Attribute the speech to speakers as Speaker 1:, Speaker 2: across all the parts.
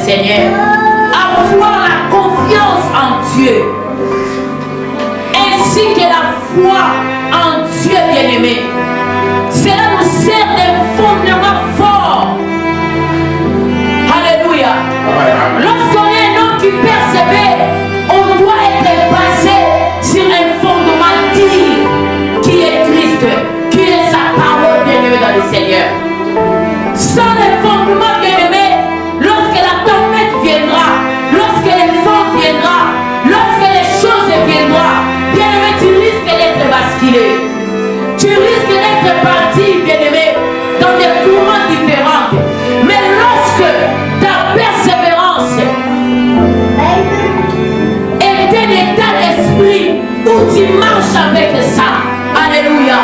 Speaker 1: Seigneur. Avoir la confiance en Dieu. Ainsi que la foi en Dieu, bien-aimé. Cela nous sert d'un fondement fort. Alléluia. Lorsqu'on est un homme qui persévère, on doit être basé sur un fondement digne qui est Christ, qui est sa parole, bien-aimé dans le Seigneur. Sans le fondement, bien-aimé, lorsque la tempête viendra, lorsque les vents viendra, lorsque les choses viendront, bien-aimé, tu risques d'être basculé. Tu risques d'être parti, bien-aimé, dans des courants différents. Mais lorsque ta persévérance est un état d'esprit où tu marches avec ça, alléluia,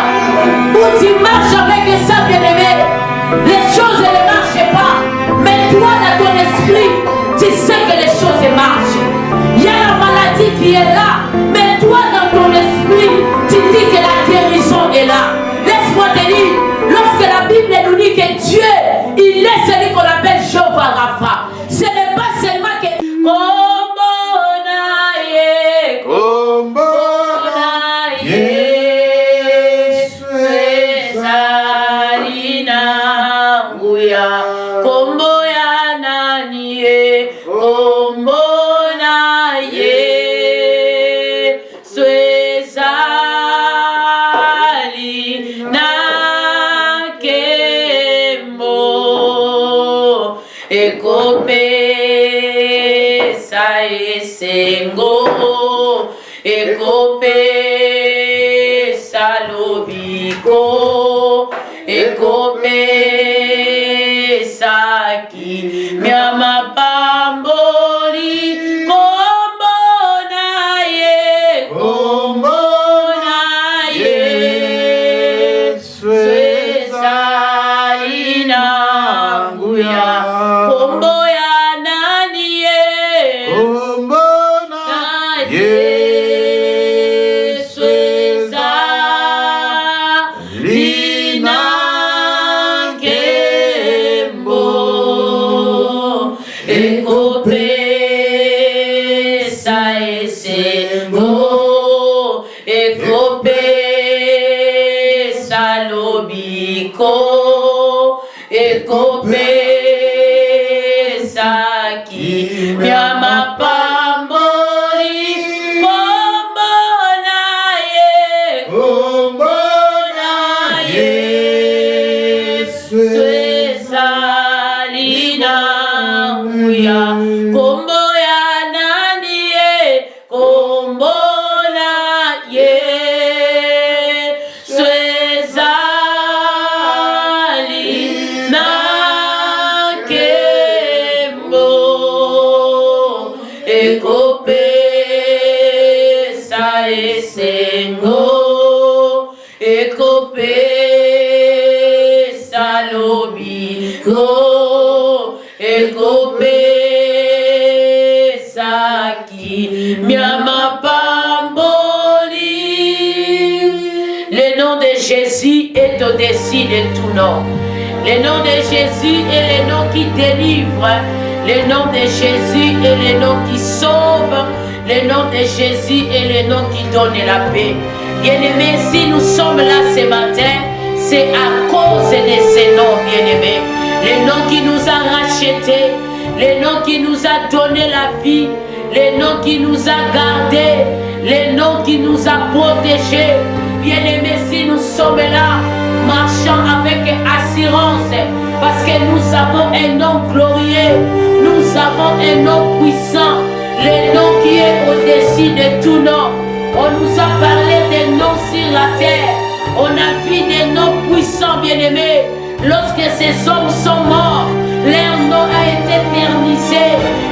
Speaker 1: où tu marches avec ça, bien-aimé, les choses ne marchent pas, mais toi dans ton esprit, tu sais que les choses marchent. Il y a la maladie qui est là, mais toi dans ton esprit, tu dis que la guérison est là. Laisse-moi te dire, lorsque la Bible nous dit que Dieu, il est celui qu'on appelle Jéhovah Rapha. Ce n'est pas seulement que Sengo ekope salobiko ekope saki miama pamboli kombo na ye swezalina nguya kombo au-dessus de tout nom. Le nom de Jésus est le nom qui délivre. Le nom de Jésus est le nom qui sauve. Le nom de Jésus est le nom qui donne la paix. Bien-aimés, si nous sommes là ce matin, c'est à cause de ce nom, bien-aimés. Le nom qui nous a rachetés, le nom qui nous a donné la vie, le nom qui nous a gardés, le nom qui nous a protégés. Bien-aimés, si nous sommes là, marchons avec assurance, parce que nous avons un nom glorieux, nous avons un nom puissant, le nom qui est au-dessus de tout nom. On nous a parlé des noms sur la terre, on a vu des noms puissants, bien-aimés. Lorsque ces hommes sont morts, leur nom a été éternisé,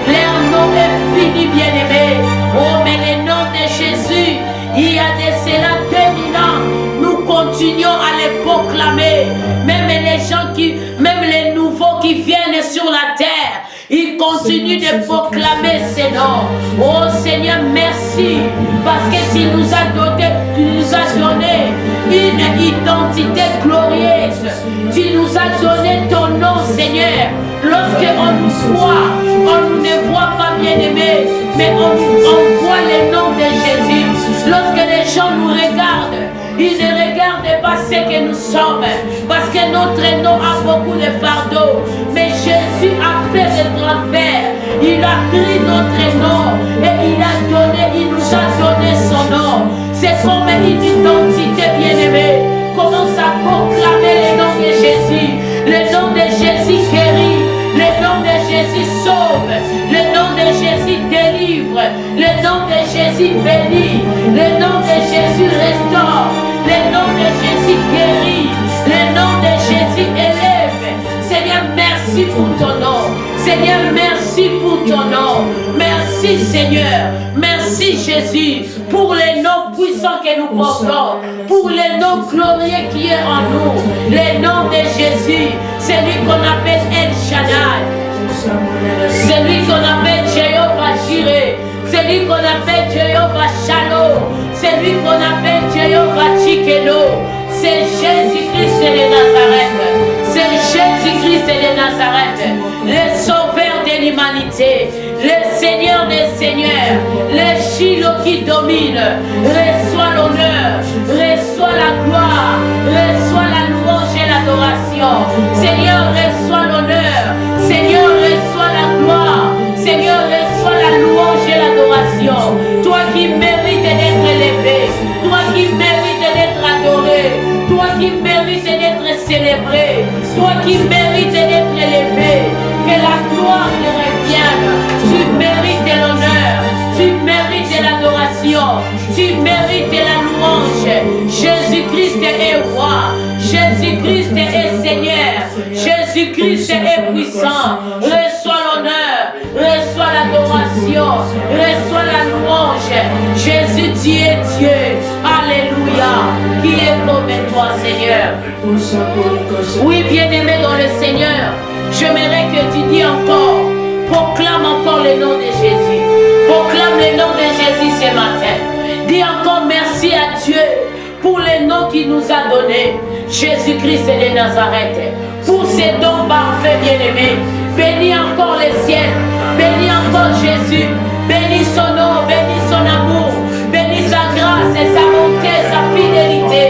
Speaker 1: leur nom est fini, bien-aimés. Oh, mais le nom de Jésus, il y a de cela 2000 ans, nous continuons à les proclamer. Même les gens même les nouveaux qui viennent sur la terre, ils continuent de proclamer ces noms. Oh Seigneur, merci, parce que tu nous as donné une identité glorieuse. Tu nous as donné ton nom, Seigneur. Lorsqu'on nous voit, on ne voit pas bien-aimé, mais on voit le nom de Jésus. Lorsque les gens nous regardent, ils ne regardent pas ce que nous sommes, parce que notre nom a beaucoup de fardeaux. Mais Jésus a fait le transfert. Il a pris notre nom et il nous a donné son nom. C'est comme une identité bien-aimée. Commence à proclamer le nom de Jésus. Le nom de Jésus guérit. Le nom de Jésus sauve. Le nom de Jésus délivre. Le nom de Jésus bénit. Le nom de Jésus restaure. Le nom de Jésus guérit. Le nom de Jésus élève. Seigneur, merci pour ton nom. Seigneur, merci pour ton nom. Merci Seigneur. Merci Jésus pour les noms puissants que nous portons. Pour les noms glorieux qui est en nous. Le nom de Jésus. Celui qu'on appelle El Shaddai. Celui qu'on appelle Jéhovah Jireh. Celui qu'on appelle Jéhovah Shalom. Celui qu'on appelle Jéhovah Tsidkenu. C'est Jésus-Christ de Nazareth. C'est Jésus-Christ de Nazareth. Le sauveur de l'humanité. Le Seigneur des Seigneurs. Le Shiloh qui domine. Reçois l'honneur. Reçois la gloire. Reçois la louange et l'adoration. Seigneur, reçois l'honneur. Seigneur, reçois la gloire. Seigneur, reçois la louange et l'adoration. Toi qui mérites d'être élevé. Toi qui mérites d'être adoré. Toi qui mérites d'être célébré. Toi qui mérites d'être élevé. Que la gloire te revienne. Tu mérites de l'honneur. Tu mérites de l'adoration. Tu mérites de la louange. Jésus-Christ est roi. Jésus-Christ est Seigneur. Jésus-Christ est puissant. Reçois l'honneur. Reçois l'adoration. Reçois la louange. Jésus, tu es Dieu. Alléluia. Qui est comme toi, Seigneur? Oui, bien-aimé dans le Seigneur, j'aimerais que tu dis encore, proclame encore le nom de Jésus. Proclame le nom de Jésus ce matin. Dis encore merci à Dieu pour le nom qu'il nous a donné, Jésus-Christ de Nazareth. Pour ces dons parfaits, bien-aimés. Bénis encore le ciel. Bénis encore Jésus. Bénis son nom, bénis son amour. Bénis sa grâce, sa bonté, sa fidélité.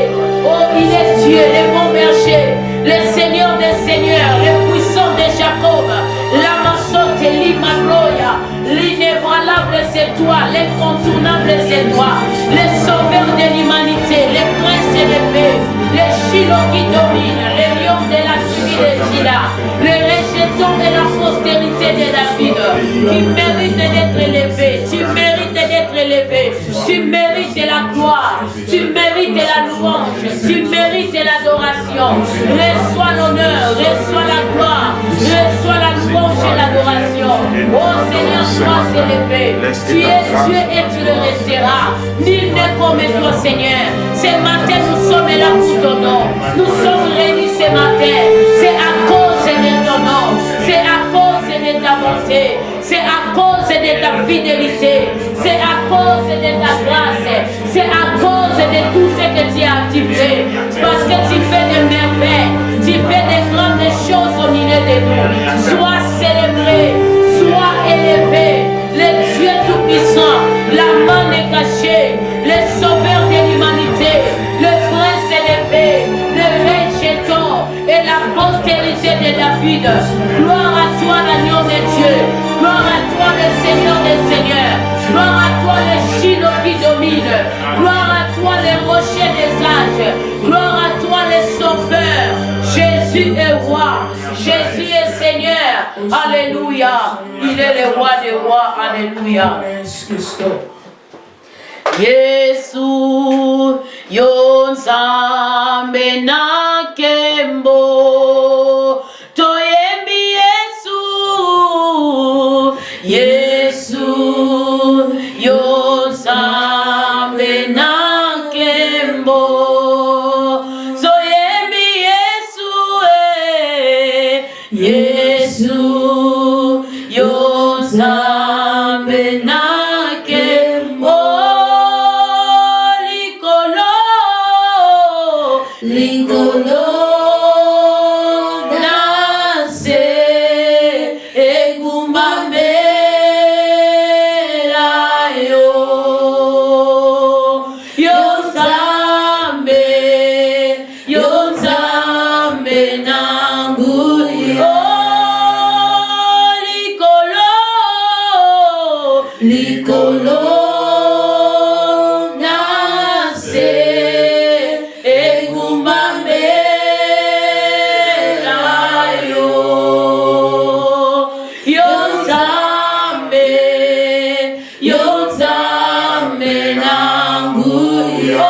Speaker 1: Oh, il est Dieu, le bon berger, le Seigneur des Seigneurs, le puissant de Jacob, la massote, l'imagloria, l'inébranlable c'est toi, l'incontournable c'est toi, le sauveur de l'humanité, le prince de paix, le Shiloh qui domine, le lion de la tribu de Juda, le rejeton de la postérité de David, qui mérite d'être élevé, tu mérites d'être élevé, tu mérites de la gloire, tu mérites de la louange, tu mérites de l'adoration. Reçois l'honneur, reçois la gloire, reçois la louange et l'adoration. Oh Seigneur, sois élevé. Tu es Dieu et tu le resteras. Nul n'est comme toi, Seigneur. Ce matin, nous sommes là pour ton nom. Nous sommes réunis ce matin. C'est à cause de ton nom. C'est à cause de ta bonté. C'est à cause de ta fidélité. C'est à cause de ta grâce. C'est à cause de tout ce que tu as activé. Parce que tu fais des merveilles. Tu fais des grandes choses au milieu de nous. Sois célébré. Sois élevé. Le Dieu Tout-Puissant. La main est cachée. Le sauveur de l'humanité. Le prince élevé. Le rejeton. Et la postérité de David. Gloire à toi, l'agneau de Dieu. Gloire à toi, le Seigneur des Seigneurs. Gloire à toi, le Shiloh qui domine. Gloire à toi, le rocher des âges. Gloire à toi, le sauveur. Jésus est roi. Jésus est Seigneur. Alléluia. Il est le roi des rois. Alléluia. Yesu yonzambe na kembo toyembi Yesu Yesu yonzambe na kembo zoyembi Yesu Yesu yonzambe na likolo nase egumbambela yo Yonzambe nangu yo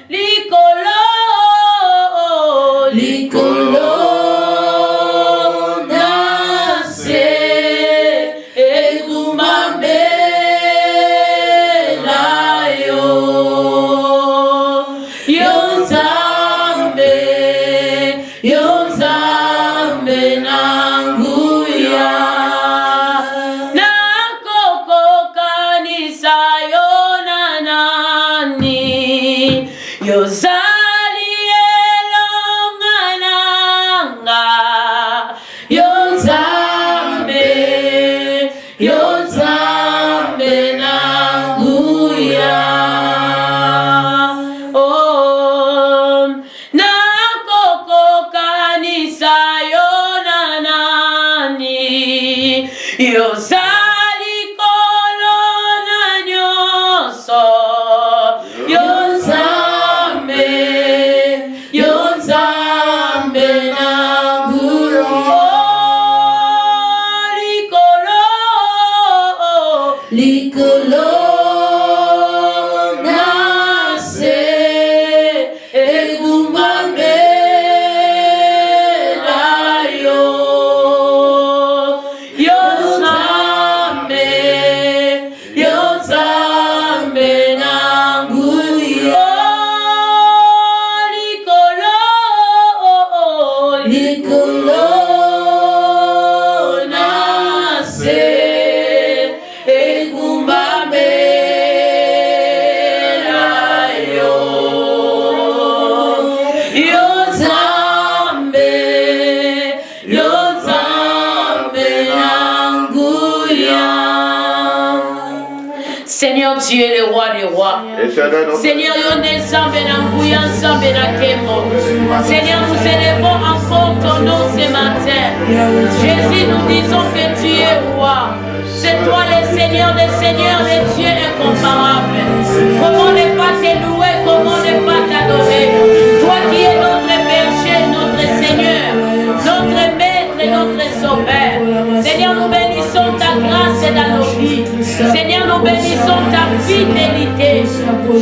Speaker 1: likolo nase egumbambela yo Yonzambe nangu ya nakokokanisa yona nani yozali elonga nanga Yonzambe nangu ya oh nakokokanisa yona nani yozali kolona nyonso Yonzambe nangu likolo nase egumbambela yo Yonzambe nangu yo likolo nase egumbambela yo Yonzambe nangu ya Seigneur, tu es le roi des rois. Seigneur, Yonzambe nangu ya Nzambe na kemo. Seigneur, nous élevons encore ton nom ce matin. Jésus, nous disons que tu es roi. C'est toi le Seigneur des seigneurs, le Dieu incomparable. Comment ne pas te louer, comment ne pas t'adorer. Toi qui es notre berger, notre Seigneur, notre maître et notre sauveur. Seigneur, nous bénissons ta grâce dans nos vies. Seigneur, nous bénissons ta fidélité.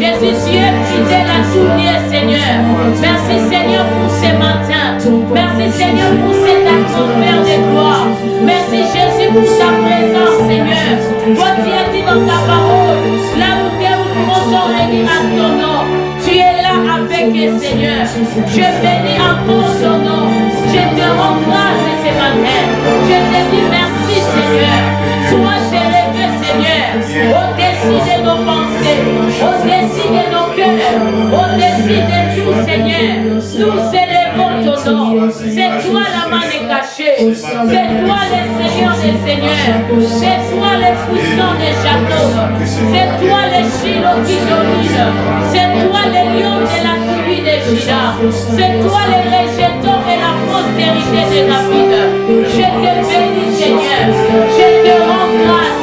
Speaker 1: Jésus, tu es fidèle à tout lieu, Seigneur. Merci Seigneur pour ce matin. Merci Seigneur pour cette atmosphère de gloire. Merci Jésus pour ta présence, Seigneur. Toi, tu as dit dans ta parole, là où tes mots sont réunis à ton nom, tu es là avec eux, Seigneur. Je bénis encore ton nom. Je te rends grâce ce matin. Je te dis merci, Seigneur. Sois élevé, Seigneur, au-dessus de nos pensées, au-dessus de nos cœurs, au-dessus de tout, Seigneur. Nous élevons ton nom. C'est toi la main cachée. C'est toi le Seigneur des Seigneurs. C'est toi le puissant des châteaux. C'est toi le Shiloh qui domine. C'est toi le lion de la tribu de Juda. C'est toi le rejeton et la postérité de David. Je te bénis, Seigneur. Je te rends grâce.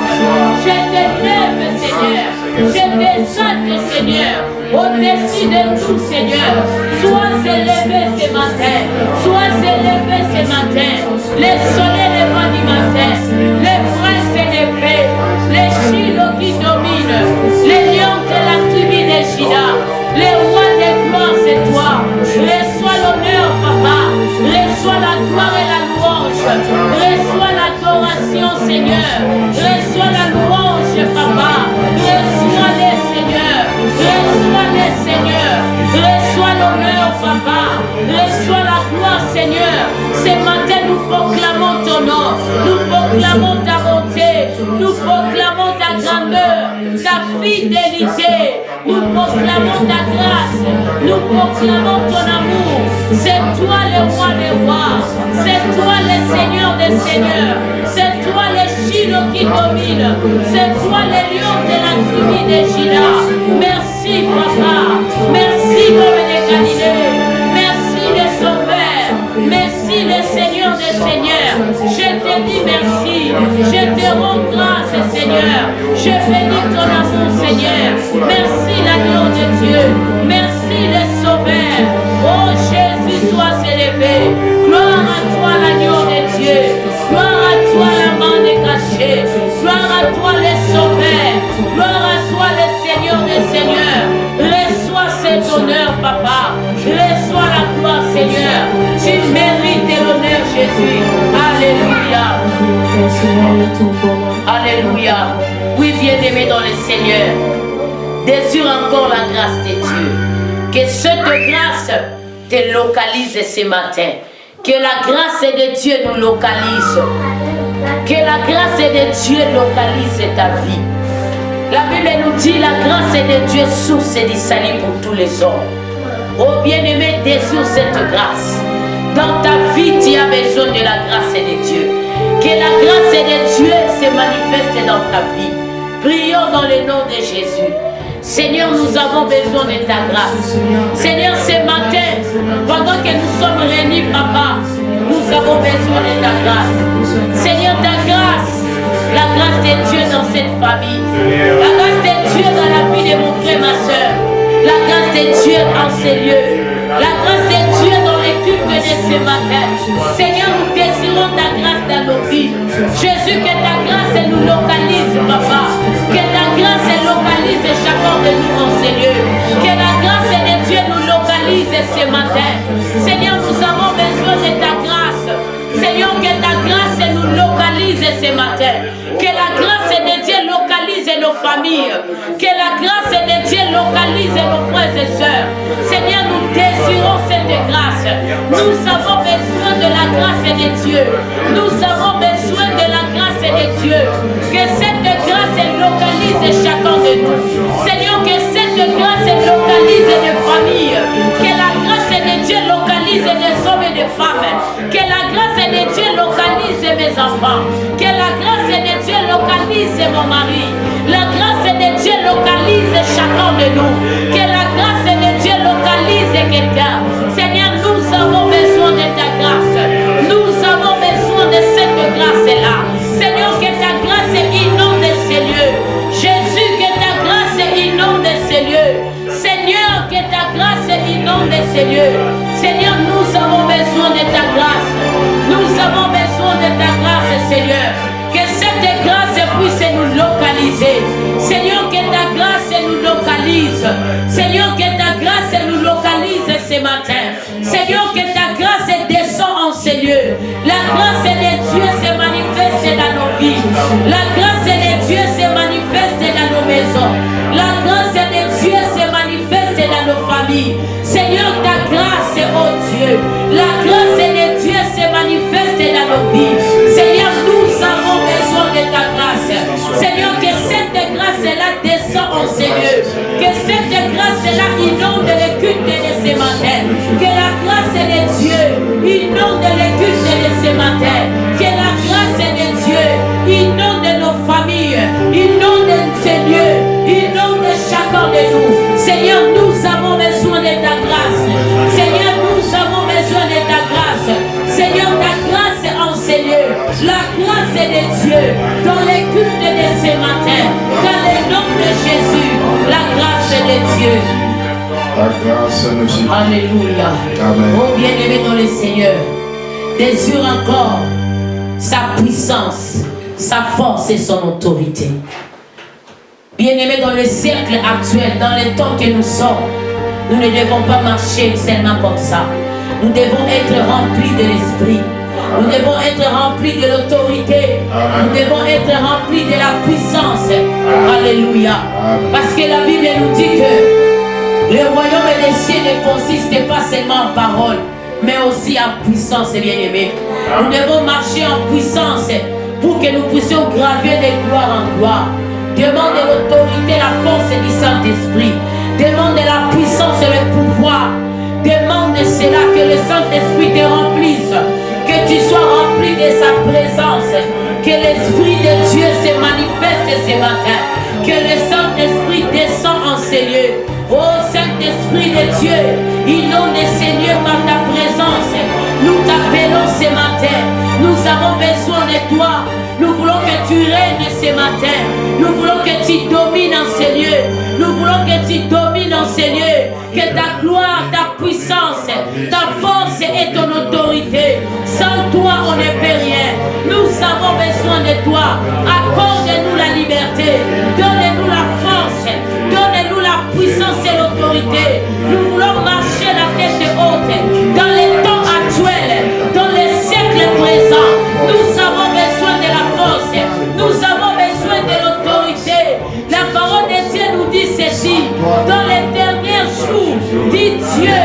Speaker 1: Je te lève, Seigneur. Je t'exalte, Seigneur. Au-dessus de tout, Seigneur. Sois élevé ce matin. Sois élevé ce matin. Les soleils levant du matin. Les princes de paix. Les Shiloh qui dominent. Les lions de la tribu de Juda. Les rois de gloire, c'est toi. Reçois l'honneur, Papa. Reçois la gloire et la louange. Reçois l'adoration, Seigneur. Reçois la louange, Papa. Reçois-les, Seigneur. Reçois-les, Seigneur. Reçois l'honneur, Papa. Reçois la gloire, Seigneur. Ce matin, nous proclamons ton nom. Nous proclamons ta bonté. Nous proclamons ta grandeur, ta fidélité. Nous proclamons ta grâce. Nous proclamons ton amour. C'est toi le roi des rois. C'est toi le Seigneur des seigneurs. C'est toi le Shiloh qui domine. C'est toi le lion de la tribu de Juda. Merci, Papa. Merci, Homme de Galilée. Merci, le Sauveur. Merci, le Seigneur des seigneurs. Je te dis merci. Je te rends grâce. Seigneur. Je bénis ton amour, Seigneur. Merci l'agneau de Dieu. Merci le Sauveur. Oh Jésus, sois élevé. Gloire à toi l'agneau de Dieu. Gloire à toi l'amant décaché. Gloire à toi le Sauveur. Gloire à toi le Seigneur des Seigneurs. Reçois cet honneur, Papa. Reçois la gloire, Seigneur. Tu mérites l'honneur, Jésus. Alléluia. Alléluia. Oui, bien-aimé dans le Seigneur. Désire encore la grâce de Dieu. Que cette grâce te localise ce matin. Que la grâce de Dieu nous localise. Que la grâce de Dieu localise ta vie. La Bible nous dit la grâce de Dieu source du salut pour tous les hommes. Oh bien-aimé, désire cette grâce. Dans ta vie, tu as besoin de la grâce de Dieu. Que la grâce de Dieu se manifeste dans ta vie. Prions dans le nom de Jésus. Seigneur, nous avons besoin de ta grâce. Seigneur, ce matin, pendant que nous sommes réunis, Papa, nous avons besoin de ta grâce. Seigneur, ta grâce. La grâce de Dieu dans cette famille. La grâce de Dieu dans la vie de mon frère, ma soeur. La grâce de Dieu en ces lieux. La grâce de Dieu dans les cultes de ce matin. Seigneur, nous désirons ta grâce dans nos vies. Jésus, que ta grâce nous localise, Papa. Que ta grâce localise chacun de nous en ces lieux. Que la grâce de Dieu nous localise ce matin. Seigneur, nous avons besoin de ta grâce. Seigneur, que ta grâce nous localise ce matin. Que la grâce de Dieu localise nos familles. Que la grâce de Dieu localise nos frères et sœurs. Seigneur, nous désirons cette grâce. Nous avons besoin de la grâce de Dieu. Nous avons besoin de la grâce de Dieu. Que cette grâce localise chacun de nous. Seigneur, que cette grâce localise les familles. Que la grâce de Dieu localise les hommes et les femmes. Que la grâce de Dieu localise mes enfants. Que la grâce de Dieu localise mon mari. La grâce de Dieu localise chacun de nous. Que la grâce de Dieu localise quelqu'un. Seigneur, nous avons besoin de ta grâce. Nous avons besoin de cette grâce-là. Seigneur, que ta grâce inonde ces lieux. Jésus, que ta grâce inonde ces lieux. Seigneur, que ta grâce inonde ces lieux. Seigneur, nous avons besoin de ta grâce. Nous avons besoin de ta grâce, Seigneur. Que cette grâce puisse nous localiser. Seigneur, que ta grâce nous localise. Seigneur, que ta grâce nous localise ce matin. Seigneur, que ta grâce descend en ces lieux. La grâce de Dieu se manifeste dans nos vies. La grâce de Dieu se manifeste dans nos maisons. La grâce de Dieu se manifeste dans nos familles. Seigneur, ta grâce, oh Dieu. La grâce de Dieu se manifeste dans nos vies. Seigneur, nous avons besoin de ta grâce. Seigneur, que cette grâce-là descend en ces lieux. Que cette grâce-là inonde les cultes de ce matin. Que la grâce de Dieu inonde les cultes de ce matin. Que la grâce de Dieu inonde nos familles. Inonde ces lieux. Inonde chacun de nous. Seigneur, nous avons besoin de ta grâce. Seigneur, nous avons besoin de ta grâce. Seigneur, ta grâce en ces lieux. La grâce de Dieu dans les cultes de ce matin. Dans le nom de Jésus. La grâce de Dieu.
Speaker 2: La grâce nous suffit.
Speaker 1: Alléluia.
Speaker 2: Amen.
Speaker 1: Oh bien-aimé dans le Seigneur. Désire encore sa puissance, sa force et son autorité. Bien-aimés dans le cercle actuel, dans le temps que nous sommes, nous ne devons pas marcher seulement comme ça. Nous devons être remplis de l'esprit. Nous devons être remplis de l'autorité. Nous devons être remplis de la puissance. Alléluia. Parce que la Bible nous dit que le royaume des cieux ne consiste pas seulement en paroles, mais aussi en puissance, bien-aimés. Nous devons marcher en puissance pour que nous puissions gravir de gloire en gloire. Demande l'autorité, la force du Saint-Esprit. Demande la puissance et le pouvoir. Demande cela, que le Saint-Esprit te remplisse. Que tu sois rempli de sa présence. Que l'Esprit de Dieu se manifeste ce matin. Que le Saint-Esprit descend en ces lieux. Oh Saint-Esprit de Dieu, inonde ces lieux par ta présence. Nous t'appelons ce matin. Nous avons besoin de toi. Nous voulons que tu règnes ce matin. besoin de toi. Accorde-nous la liberté. Donne-nous la force. Donne-nous la puissance et l'autorité. Nous voulons marcher la tête haute dans les temps actuels, dans les siècles présents. Nous avons besoin de la force. Nous avons besoin de l'autorité. La parole de Dieu nous dit ceci. Dans les derniers jours, dit Dieu,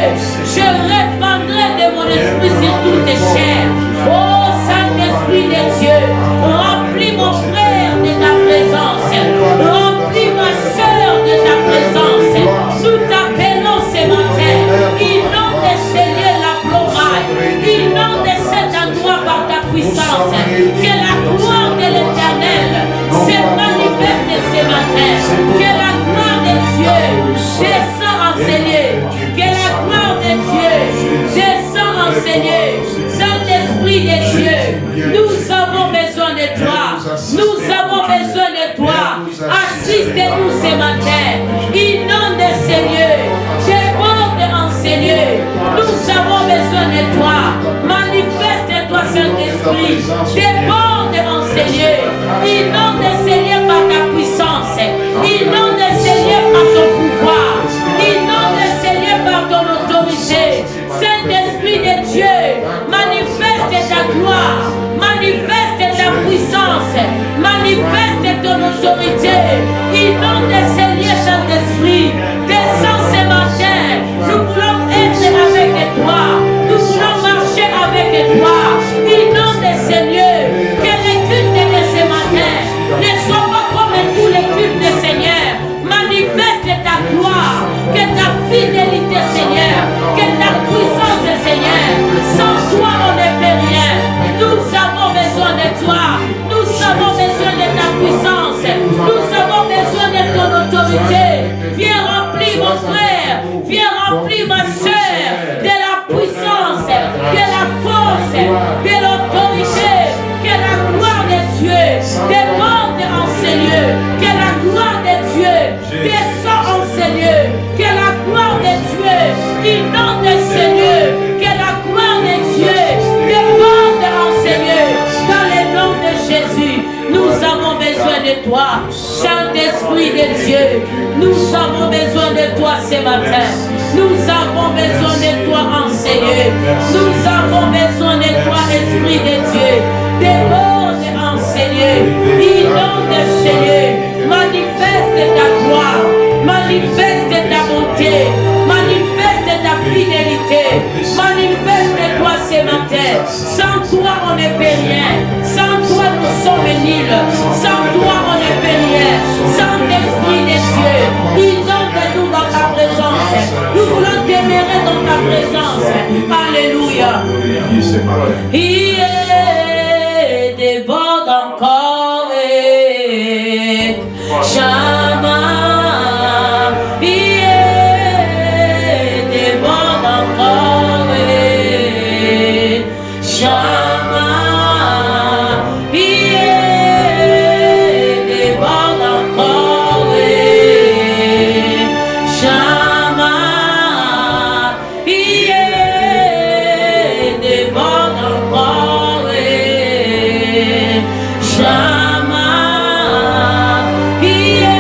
Speaker 1: je répandrai de mon esprit sur toutes tes chairs. Oh Saint-Esprit de Dieu, remplis mon frère de ta présence. Remplis ma soeur de ta présence. Nous t'appelons ce matin. Inonde ce lieu la gloire. Inonde cet endroit par ta puissance. Que la gloire de l'Éternel se manifeste ce matin. Que la gloire de Dieu descend en ce lieu. Que la gloire de Dieu descend en ce lieu. Saint-Esprit de Dieu, nous avons besoin de toi. Nous avons besoin de toi. Assiste-nous ce matin. Inonde ces lieux. Déborde en ces lieux. Nous avons besoin de toi. Manifeste-toi, Saint-Esprit. Déborde en ces lieux. Inonde ces lieux par ta puissance. Inonde ces lieux par ton pouvoir. Inonde ces lieux par ton autorité. Saint-Esprit de Dieu, manifeste ta gloire. Manifeste ta puissance. Manifeste ton autorité. Inonde ces lieux, Saint-Esprit. Descends ce matin. Nous voulons être avec toi. Nous voulons marcher avec toi. Inonde ces lieux. Que les cultes de ce matin ne soient pas comme tous les cultes, Seigneur. Manifeste ta gloire. Que ta fidélité, Seigneur. Que ta puissance, Seigneur. Sans toi, on ne fait rien. Nous avons besoin de toi. Nous avons besoin de ta puissance. Nous avons besoin de ton autorité. Viens remplir mon frère. Viens remplir ma soeur de la puissance, de la force, de l'autorité. Que la gloire de Dieu déborde en ces lieux. Que la gloire de Dieu descend en ces lieux. Que la gloire de Dieu inonde ces lieux. Que la gloire de Dieu déborde en ces lieux. Dans le nom de Jésus, nous avons besoin de toi. Saint-Esprit de Dieu, nous avons besoin de toi ce matin. Nous avons besoin de toi en ces lieux. Nous avons besoin de toi, Esprit de Dieu. Déborde en ces lieux. Inonde ces lieux. Manifeste ta gloire. Manifeste ta bonté. Manifeste ta fidélité. Manifeste-toi ce matin. Sans toi, on ne peut rien. Sans toi, nous sommes nuls. Sans toi, on ne peut rien. Sans l'Esprit de Dieu, inonde-nous dans ta présence. Nous voulons demeurer dans ta présence. Alléluia. Il déborde encore et jamais.
Speaker 3: Yeah.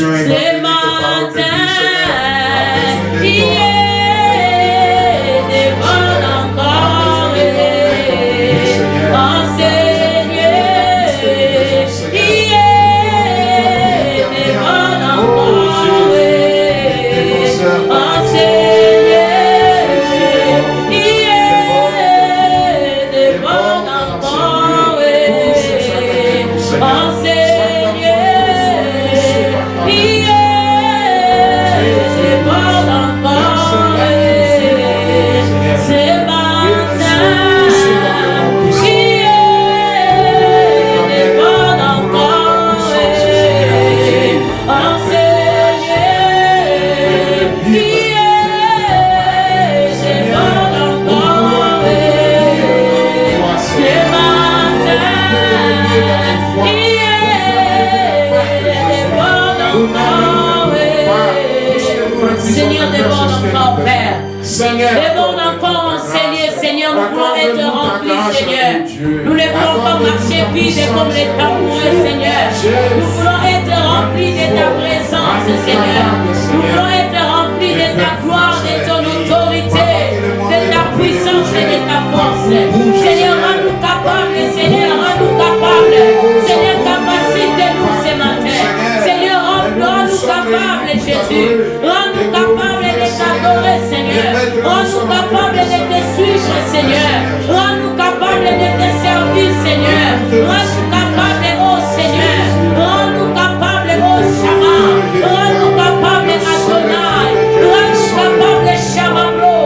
Speaker 2: bénédiction et ma
Speaker 1: ce matin, il est devant encore enseigner, il est devant encore enseigner, il est devant encore enseigner, il est devant encore ce matin, il est devant encore enseigner, il est devant encore ce matin, il est devant encore. Seigneur, déborde encore, Père. Déborde encore, enseigner, Seigneur. Nous voulons être remplis, Seigneur. Nous ne voulons pas marcher vide comme les tamboureux, Seigneur. Nous voulons être remplis de ta présence, Seigneur. Nous voulons être remplis de ta gloire, de ton autorité, de ta puissance et de ta force. Seigneur, rends-nous capables, Seigneur, rends-nous capables. Seigneur, capacite-nous ce matin. Seigneur, rends-nous capables, Jésus. Rends-nous capables de t'adorer, Seigneur. Rends-nous capables de te suivre, Seigneur. Rends-nous capables de te servir, Seigneur. Rends-nous capables, oh Seigneur. Rends-nous capables, oh Shama. Rends-nous capables, Adonai. Rends-nous capables, Shamamo.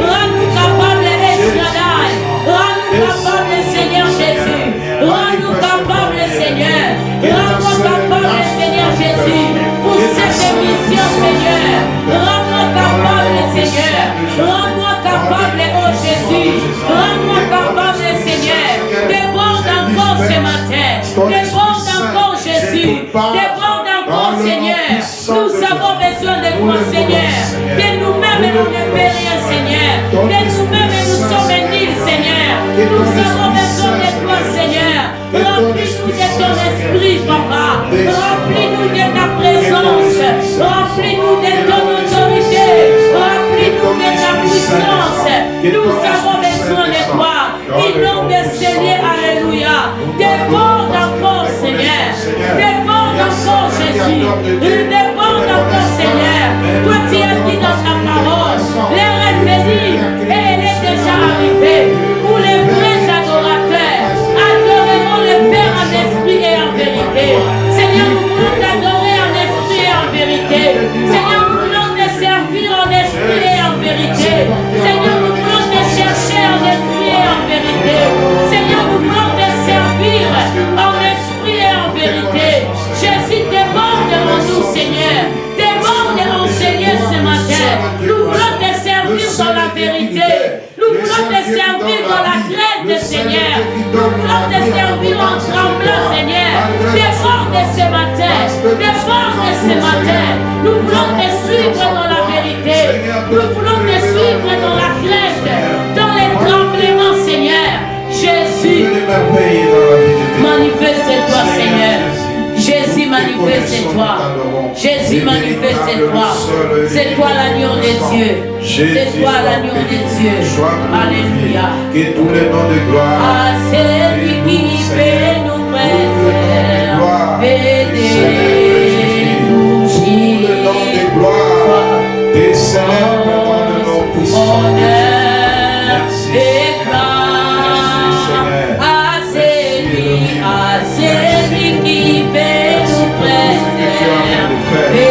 Speaker 1: Rends-nous capables, Esradai. Rends-nous capables, Seigneur Jésus. Rends-nous capables, Seigneur. Rends-nous capables, Seigneur Jésus. Pour cette mission, Seigneur. Rends-moi capable, Seigneur. Rends-moi capable, oh Jésus. Rends-moi capable, Seigneur. Déborde encore ce matin. Déborde encore, Jésus. Déborde encore, Seigneur. Nous avons besoin de toi, Seigneur. De nous-mêmes, nous ne peut rien, Seigneur. De nous-mêmes, nous sommes nuls, Seigneur. Nous avons besoin de toi, Seigneur. Remplis-nous de ton esprit, Papa. Remplis-nous de ta présence. Remplis-nous de ton autorité. Remplis-nous de ta puissance. Nous avons besoin de toi. Il nom de Seigneur, alléluia. Déborde encore, Seigneur. Déborde encore, Jésus. Déborde encore, Seigneur. Toi, tu as dit dans ta parole, l'heure est venue et elle est déjà arrivée. Pour les vrais adorateurs, adoreront le Père en esprit et en vérité. Seigneur, nous voulons t'adorer en esprit et en vérité. Seigneur, nous voulons te servir en esprit et en vérité. Seigneur, nous voulons te chercher en esprit et en vérité. Seigneur, nous voulons te servir en esprit et en vérité. Jésus, déborde en nous, Seigneur. Déborde en Seigneur ce matin. Nous voulons te servir dans la vérité. Nous voulons te servir dans la crainte, Seigneur. Nous voulons te servir en tremblant, Seigneur. Déborde ce matin. Déborde ce matin. Nous voulons te suivre dans la vérité. Nous voulons te suivre dans la crainte, dans les tremblements, Seigneur. Jésus, manifeste-toi, Seigneur. Jésus, manifeste-toi. Jésus, manifeste-toi. C'est toi l'agneau de Dieu. C'est toi l'agneau de Dieu. Alléluia.
Speaker 2: Que tous les noms de gloire.
Speaker 1: À celui qui fait nous préserver, nous
Speaker 2: Tous les noms de gloire. Te célèbre dans le nom puissant.
Speaker 1: et gloire à celui qui fait nous préserver,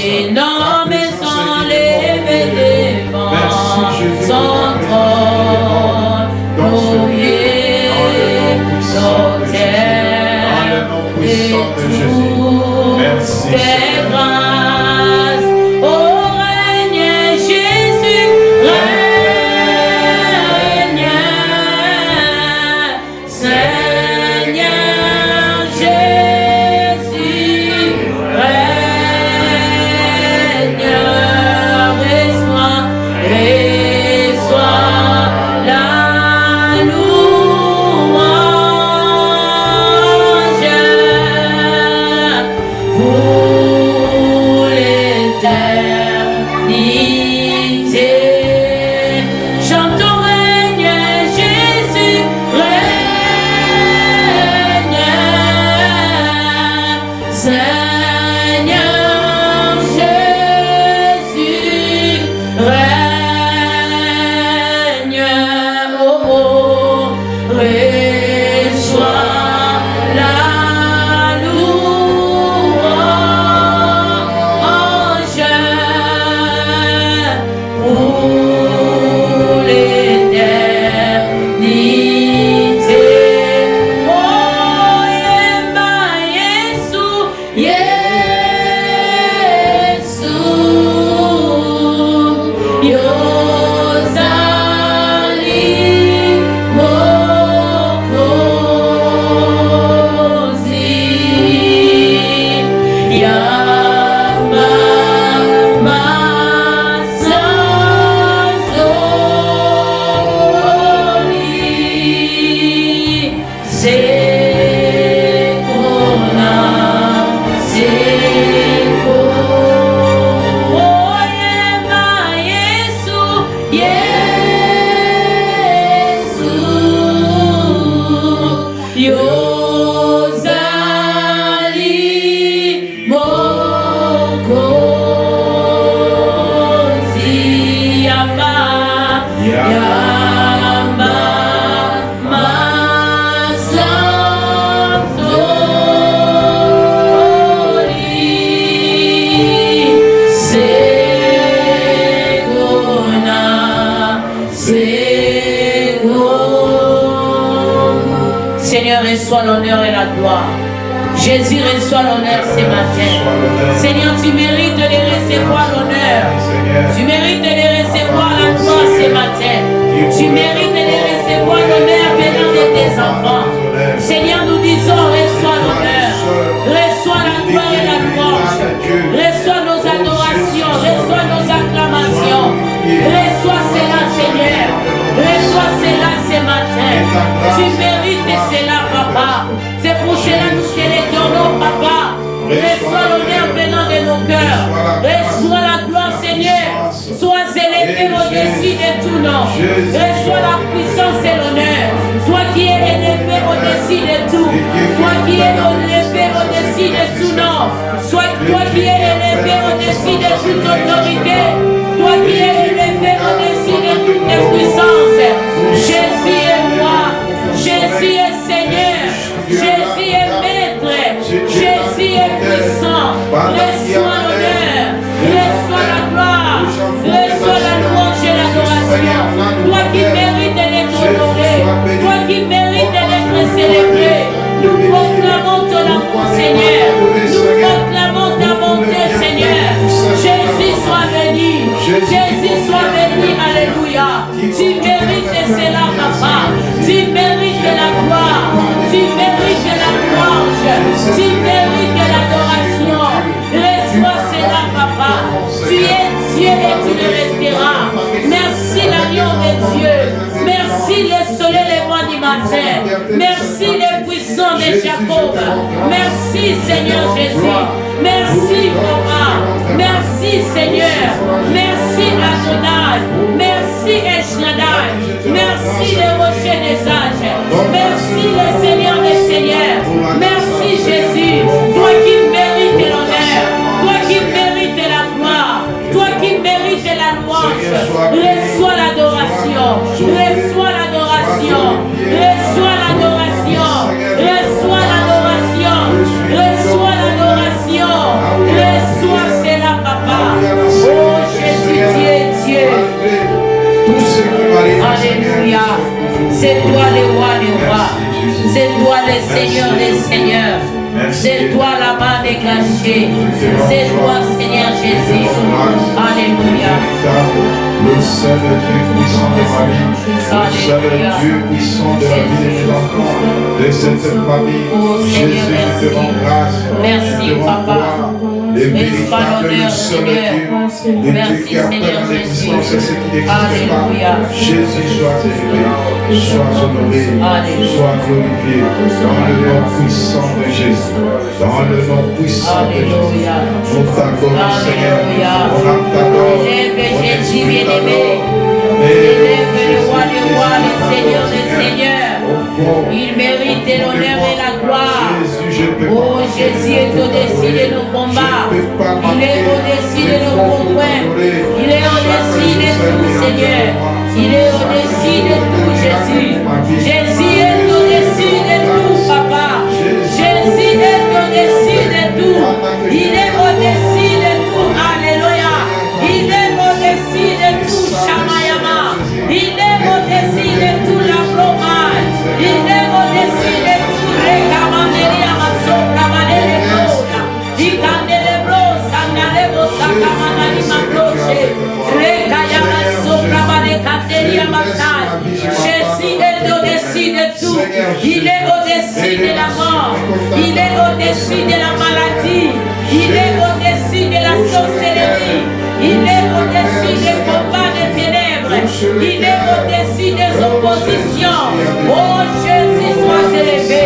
Speaker 1: et nos maisons levées devant son trône, louer l'autel de toutes tes grâces. Oh, règne Jésus, règne, Seigneur Jésus, règne. Seigneur, reçois l'honneur et la gloire. Jésus, reçois l'honneur ce matin. Seigneur, tu mérites de les recevoir l'honneur. Tu mérites de les recevoir la gloire ce matin. Tu mérites de les recevoir l'honneur venant de tes enfants. Seigneur, nous disons, reçois l'honneur. Reçois la gloire et la louange. Reçois nos adorations. Reçois nos acclamations. Reçois cela, Seigneur. Reçois cela ce matin. Tu mérites cela, Papa. C'est pour cela que nous te les donnons, Papa. Reçois l'honneur venant de nos cœurs. Reçois la gloire, Seigneur. Sois élevé au-dessus de tout nom. Reçois la puissance et l'honneur. Toi qui es élevé au-dessus de tout. Toi qui es élevé au-dessus de tout nom. Sois toi qui es élevé au-dessus de toute autorité. Toi qui es élevé au-dessus de toute puissance. Jésus est roi. Jésus est Seigneur. Jésus est maître. Jésus est puissant. Reçois l'honneur. Reçois la gloire. Reçois la louange et l'adoration. Toi qui mérites d'être honoré. Toi qui mérites d'être célébré. Nous proclamons ton amour, Seigneur. Nous proclamons ta bonté, Seigneur. Jésus soit béni. Jésus soit béni. Alléluia. Tu mérites cela, Papa. Tu mérites de la gloire. Tu mérites de la louange. Tu mérites de l'adoration. Reçois cela, Papa. Tu es Dieu et tu le resteras. Merci l'agneau de Dieu. Merci le soleil levant du matin. Merci le puissant de Jacob. Merci Seigneur Jésus. Merci Papa. Merci Seigneur. Merci Adonai. Merci Eshnadai. Merci le rocher des âges. Merci le Seigneur des seigneurs. Merci Jésus. Toi qui mérites l'honneur. Toi qui mérites la gloire. Toi qui mérites la louange. Reçois l'adoration. Reçois l'adoration. Reçois l'adoration. Reçois l'adoration. Reçois l'adoration. Reçois cela, Papa. Oh Jésus, tu es Dieu. Alléluia. C'est toi le roi des rois. C'est toi le Seigneur des seigneurs. C'est toi la main dégagée. C'est toi, Seigneur Jésus. Alléluia.
Speaker 2: Le seul Dieu puissant de ma vie, le seul Dieu puissant de la vie de mes enfants, de cette famille. Jésus, je te rends grâce.
Speaker 1: Merci, Papa.
Speaker 2: Le véritable seul Dieu, le Dieu qui appelle l'existence ce qui n'existe pas. Jésus, sois élevé, sois honoré, sois glorifié dans le nom puissant de Jésus. Dans le nom puissant de Jésus. Nous t'adorons, Seigneur. On t'adore.
Speaker 1: Jésus bien-aimé. Élève le roi des rois, le Seigneur des seigneurs. Il mérite l'honneur et la gloire. Oh, Jésus est au-dessus de nos combats. Il est au-dessus de nos conquêtes. Il est au-dessus de tout, Seigneur. Il est au-dessus de tout, Jésus. Jésus est au-dessus de tout, Papa. Jésus est au-dessus de tout. Il est au-dessus de tout. Alléluia. Il est au-dessus de tout, Shamayama. Il est au-dessus de tout, la fromage. Il est au-dessus de tout, Rekamanderia Masoka Manele Broda. Ikandele Brosa, Nalebo Sakamanani Makroche. Rekayama Soka Manekateria Masai. Jésus est au-dessus de tout. Il est au-dessus de la mort. Il est au-dessus de la maladie. Il est au-dessus de la sorcellerie. Il est au-dessus des combats des ténèbres. Il est au-dessus des oppositions. Oh Jésus, sois élevé.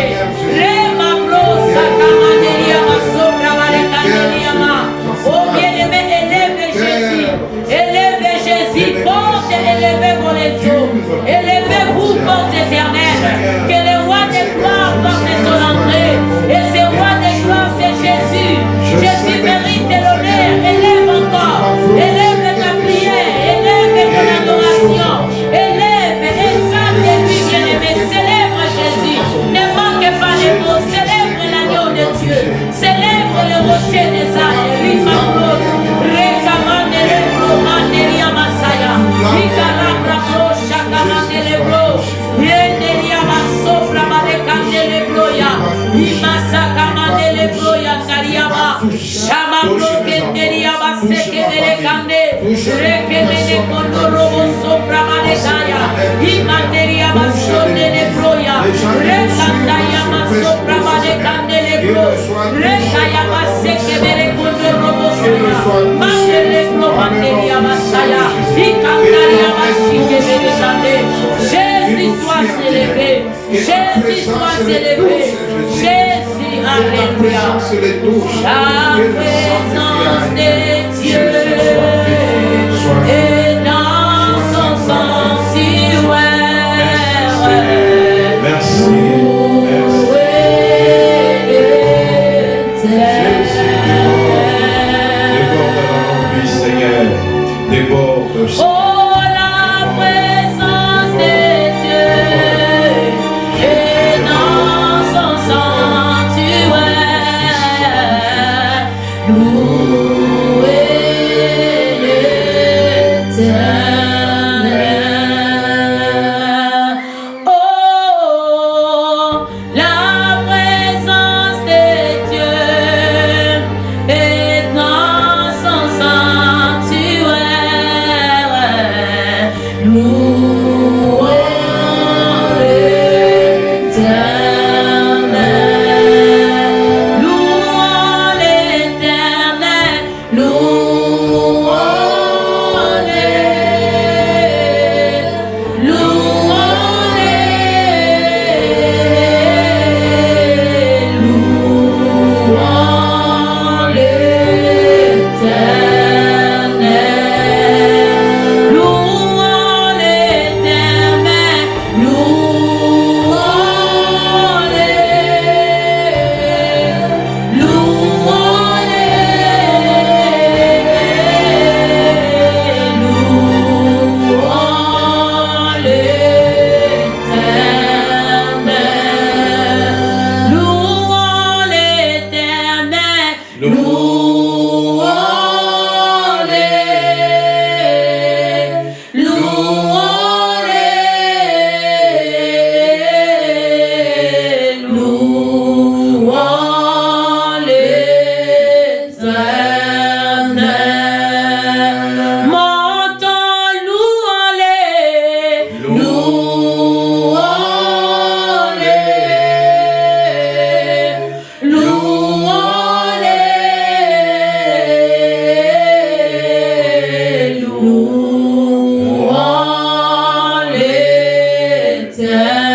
Speaker 1: Oh bien-aimé, élève Jésus. Élève Jésus. Porte et élevez-vous les eaux. Élevez-vous, porte éternelle. Que le roi des gloires porte son entrée. Et ce roi des gloires, c'est Jésus. Jésus mérite l'honneur. Élève encore. Élève ta prière. Élève ton adoration. Élève, exalte lui, bien-aimé. Célèbre Jésus. Ne manque pas les mots. Célèbre l'agneau de Dieu. Célèbre le rocher des âges. Lui, ma gloire. Récamande les flots, manderia masaya. Icarabra pro, chacamande les flots. Yenderia masopra, madecande les floya. Imasacamande les floya, cariaba. Chama pro, kenderia baseke de recande. Rekemene condorobo sopra, madecaya. Imanderia masonde les floya. Recandaya masopra, madecande les flots. Recaya baseke de recondorobo saya. Mandele flow, manderia masaya. Icandaria basike de recande. Jésus soit célébré. Jésus soit célébré. Jésus, alléluia. La présence de Dieu est dans son sanctuaire.
Speaker 2: Merci. Déborde.
Speaker 1: Oh, la présence de Dieu est dans son sanctuaire. Louez l'Éternel. Oh, la présence de Dieu est dans son sanctuaire. Louons l'Éternel. Louons l'Éternel. Louons-les. Louons-les. Louons l'Éternel. Louons l'Éternel. Louons-les. Louons l'Éternel. Louons l'Éternel. Montons, louons-les. Louons-les. Louons-les. Louons l'Éternel.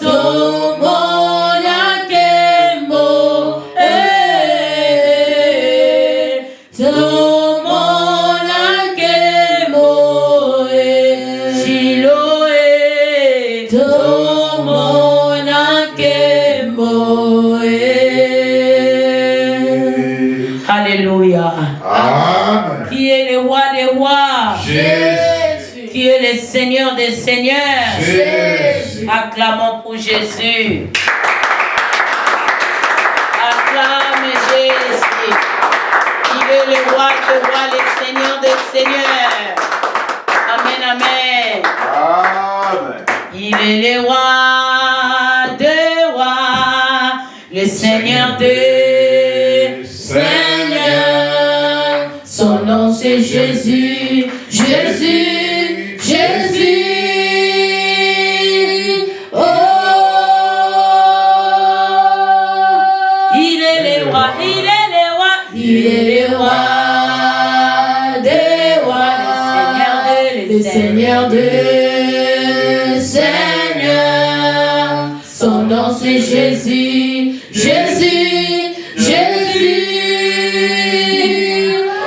Speaker 1: Tomona kembo Alléluia.
Speaker 2: Amen.
Speaker 1: Qui est le roi des rois?
Speaker 2: Jésus.
Speaker 1: Qui est le Seigneur des seigneurs?
Speaker 2: Jésus.
Speaker 1: Acclamons pour Jésus. Acclame Jésus. Il est le roi des rois, le Seigneur des seigneurs. Amen, amen.
Speaker 2: Amen.
Speaker 1: Il est le roi des rois, le Seigneur des seigneurs. Son nom c'est Jésus, Jésus, Jésus. Oh, il est le roi, il est le roi, il est le roi des rois, le Seigneur des seigneurs. Son nom c'est Jésus, Jésus, Jésus.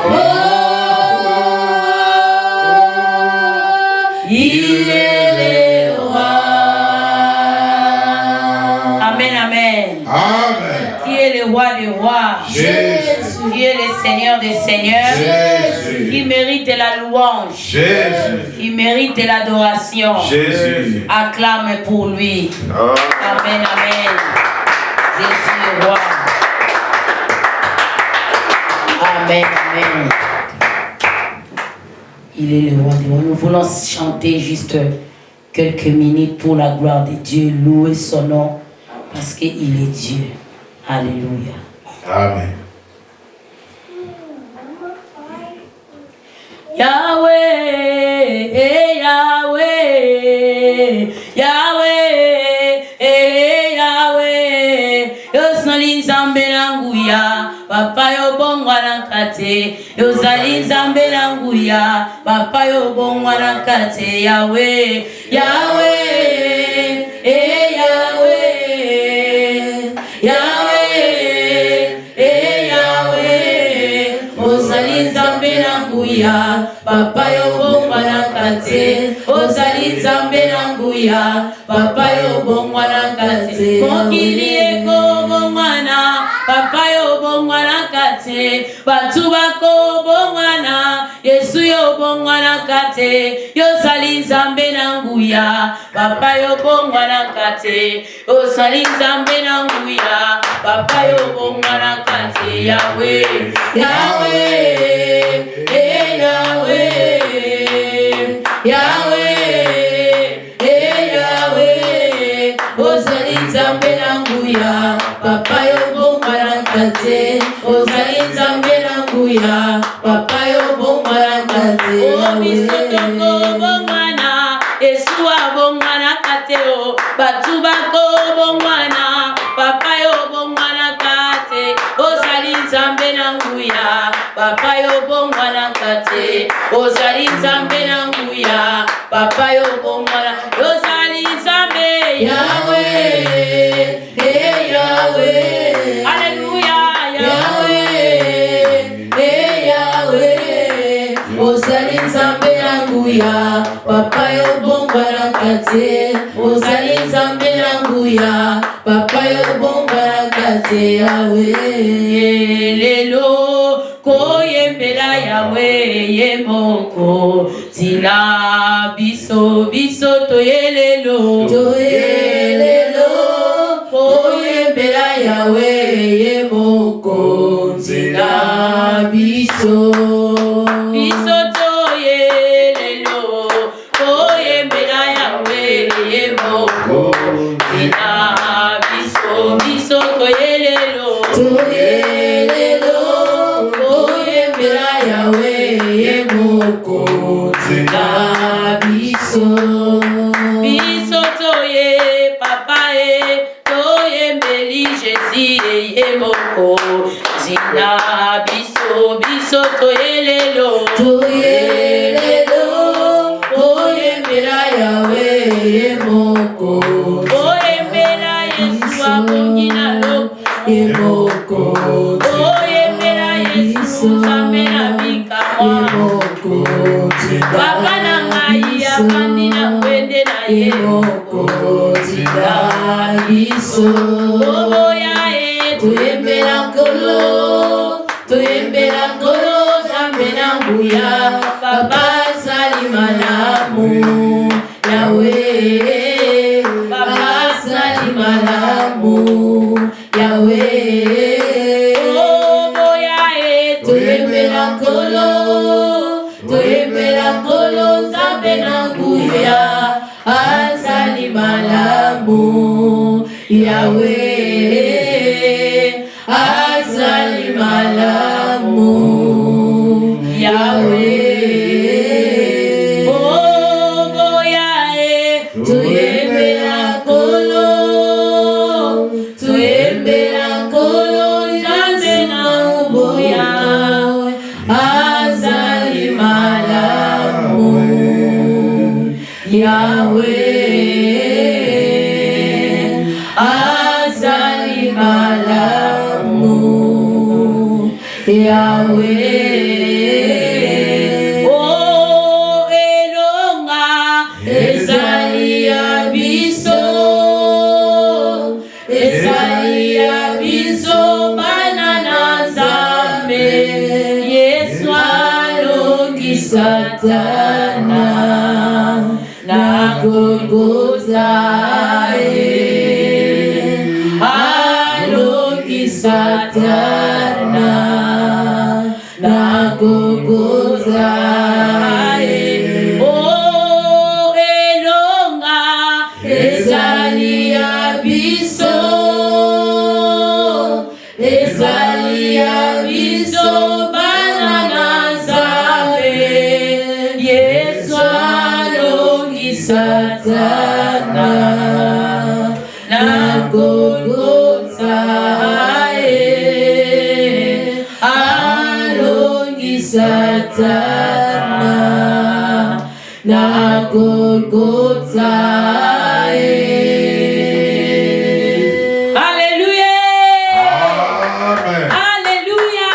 Speaker 1: Oh, il est le roi. Amen, amen.
Speaker 2: Amen.
Speaker 1: Qui est le roi des rois?
Speaker 2: Jésus.
Speaker 1: Qui est le Seigneur des seigneurs?
Speaker 2: Jésus.
Speaker 1: Qui mérite la louange?
Speaker 2: Jésus.
Speaker 1: Qui mérite l'adoration?
Speaker 2: Jésus.
Speaker 1: Acclame pour lui. Amen, amen. Jésus est roi. Amen, amen. Il est le roi des rois. Nous voulons chanter juste quelques minutes pour la gloire de Dieu, louer son nom parce qu'il est Dieu. Alléluia.
Speaker 2: Amen.
Speaker 1: Yahweh, Yahweh, Yahweh, Yahweh, Yosali Nzambe nanguya, Papa yo bongwa nankate, Yosali Nzambe nanguya, Papa yo bongwa nankate, Yahweh, Yahweh, Yahweh, Yahweh, Yahweh, Osali Nzambe nanguya, Papa yo bongwa nankate, Osali Nzambe nanguya, Papa yo bongwa nankate, mokili eko bongwana, Papa yo bongwa nankate, batu bako bongwana, Yesu yo bongwa nankate, Yosali Nzambe nanguya, Papa yo bongwa nankate, Osali Nzambe nanguya, Papa yo bongwa nankate, Yahweh, Yahweh, Yahweh, Yahweh, Yahweh, Osali Nzambe nanguya, Papa yo bongwa nankate, Osali Nzambe nanguya, Papa yo bongwa nankate, oh bisotoko bongwana, Yesu abongwa nankate, oh batu bako bongwana, Papa yo bongwa nankate, Osali Nzambe nanguya, Papa yo bongwa nankate, Osali Nzambe nanguya, Papa yo bongwa nankate, Osali Nzambe, Yahweh, Yahweh, Alléluia, Yahweh, Yahweh, Osali Nzambe nanguya, Papa yo bongwa nankate, Osali Nzambe nanguya, Papa yo bongwa nankate, Yahweh, lelo koyembela Yahweh yemoko, tina biso biso toyelelo, toyelelo koyembela Yahweh yemoko, tina biso biso toyelelo koyembela Yahweh yemoko, tina biso biso toyelelo, toyelelo koyembela Yahweh yemoko, tina biso biso toye papa toyembeli Jésus yemoko, tina biso biso toyelelo, toyelelo koyembela Yahweh yemoko, koyembela Yesu abongina loko yemoko, koyembela Yesu amena bikamwa, papa na ngai afandi na kwende na yemoko, tina biso oboya toyembela nkolo, toyembela nkolo Nzambe na nguya papa sali malamu Yahweh papa sali malamu Yahweh oh boya toyembela nkolo Nzambe na nguya asali malamu Yahweh asali malamu Yahweh oh boya toyembela nkolo Nzambe na nguya asali malamu Yahweh asali malamu Yahweh oh elonga ezali ya biso banana Nzambe Yesu alongi Satana na Golgotha alongi Satana na Golgotha oh elonga ezali ya biso banana Nzambe Yesu alongi Satana na Golgotha alongi Satana na Golgotha Alléluia
Speaker 2: Amen.
Speaker 1: Alléluia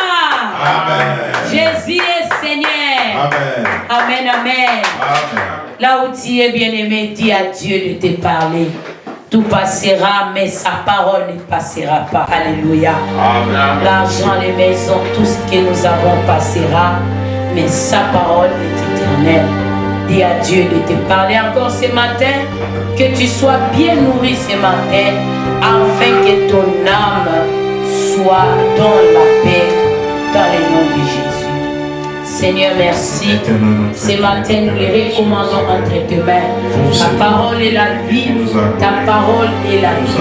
Speaker 2: Amen.
Speaker 1: Jésus est Seigneur.
Speaker 2: Amen.
Speaker 1: Amen, amen.
Speaker 2: Amen.
Speaker 1: Là où tu es bien-aimé, dis à Dieu de te parler. Tout passera, mais sa parole ne passera pas. Alléluia.
Speaker 2: Amen.
Speaker 1: L'argent, les maisons, tout ce que nous avons passera, mais sa parole est éternelle. Dis à Dieu de te parler encore ce matin, que tu sois bien nourri ce matin, afin que ton âme soit dans la paix, dans le nom de Jésus. Seigneur, merci. Ce matin, nous les recommandons entre tes mains. Ta parole est la vie, ta parole est la vie.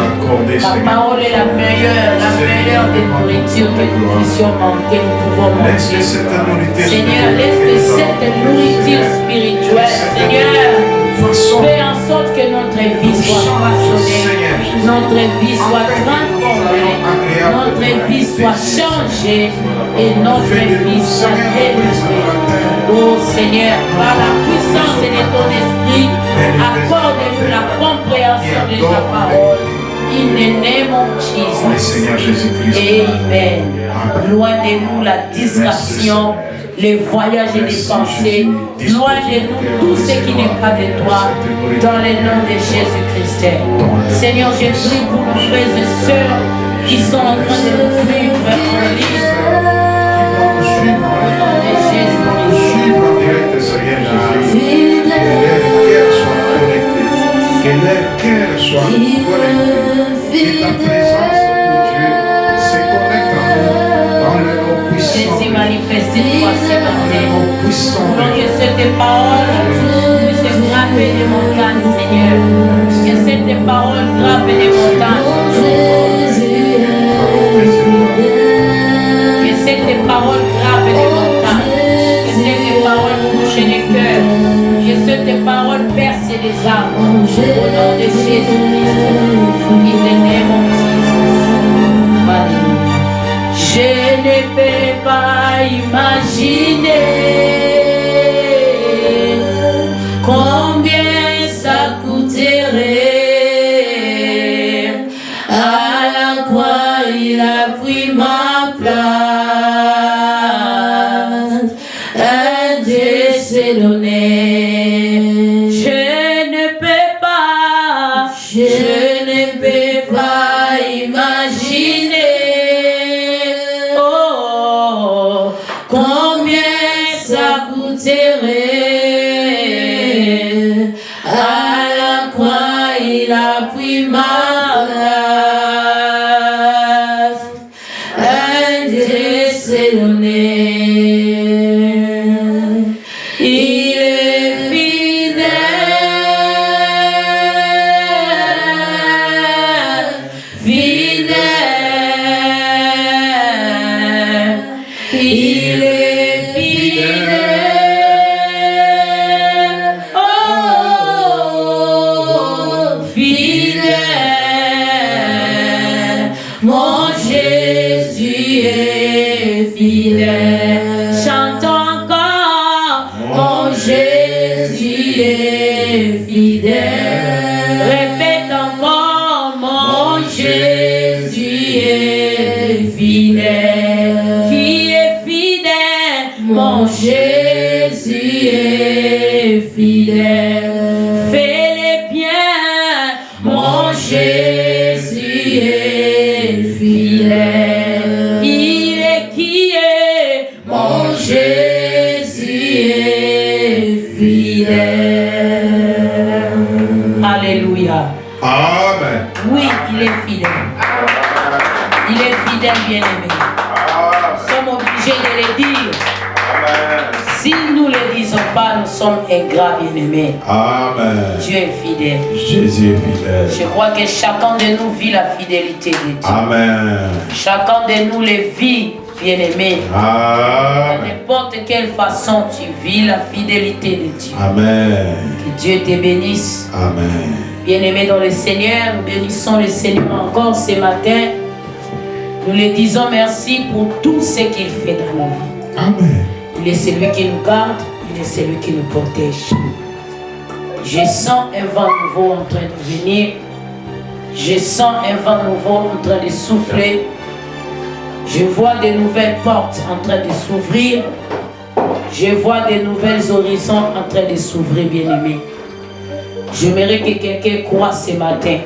Speaker 1: Ta parole est la meilleure des nourritures que nous puissions manger, nous pouvons manger. Seigneur, laisse que cette nourriture spirituelle, Seigneur, fais en sorte que notre vie soit façonnée, notre vie soit transformée, notre vie soit changée et notre vie soit délivrée. Oh Seigneur, par la puissance de ton esprit, accorde-nous la compréhension de ta parole. In the name of Jesus.
Speaker 2: Seigneur Jésus-Christ.
Speaker 1: Amen. Loin de nous la distraction, les voyages et les pensées. Loin de nous tout ce qui n'est pas de toi. Dans le nom de Jésus-Christ. Seigneur, je prie pour nos frères et sœurs qui sont en train de nous suivre en ligne.
Speaker 2: Que leur cœur soit connecté, que ta présence, oh Dieu, se connecte en nous, dans le nom puissant.
Speaker 1: Jésus, manifeste-toi ce matin.
Speaker 2: Puissant.
Speaker 1: Que cette parole puisse graver les montagnes, Seigneur. Que cette parole grave les montagnes. Que cette parole grave les montagnes. Que cette parole touche les cœurs. Que cette parole perce les âmes. Au nom de Jésus-Christ. In the name of Jesus. Je ne peux pas imaginer combien ça coûterait. À la croix, il a pris ma place. Un Dieu s'est donné. Je ne peux pas imaginer. Oh, enterré. À la croix, il a pris ma place. Indécédonné. Il est fidèle, fidèle. Il est fidèle, oh, fidèle. Mon Jésus est fidèle. Chante encore, mon Jésus est fidèle. Répète encore, mon Jésus est fidèle. Qui est fidèle? Mon Jésus est fidèle. Fais-les bien, mon Jésus est fidèle. Il est qui est? Mon Jésus est fidèle. Alléluia.
Speaker 2: Amen.
Speaker 1: Oui, il est fidèle. Il est fidèle, bien-aimé. Nous sommes obligés de le dire. Si nous ne le disons pas, nous sommes ingrats, bien-aimés.
Speaker 2: Amen.
Speaker 1: Dieu est fidèle.
Speaker 2: Jésus est fidèle.
Speaker 1: Je crois que chacun de nous vit la fidélité de Dieu.
Speaker 2: Amen.
Speaker 1: Chacun de nous le vit, bien-aimé. De
Speaker 2: Amen.
Speaker 1: n'importe quelle façon, tu vis la fidélité de Dieu.
Speaker 2: Amen.
Speaker 1: Que Dieu te bénisse.
Speaker 2: Amen.
Speaker 1: Bien-aimés dans le Seigneur, nous bénissons le Seigneur encore ce matin. Nous lui disons merci pour tout ce qu'il fait dans nos vies.
Speaker 2: Amen.
Speaker 1: Il est celui qui nous garde, il est celui qui nous protège. Je sens un vent nouveau en train de venir. Je sens un vent nouveau en train de souffler. Je vois de nouvelles portes en train de s'ouvrir. Je vois de nouvelles horizons en train de s'ouvrir, bien-aimés. J'aimerais que quelqu'un croie ce matin.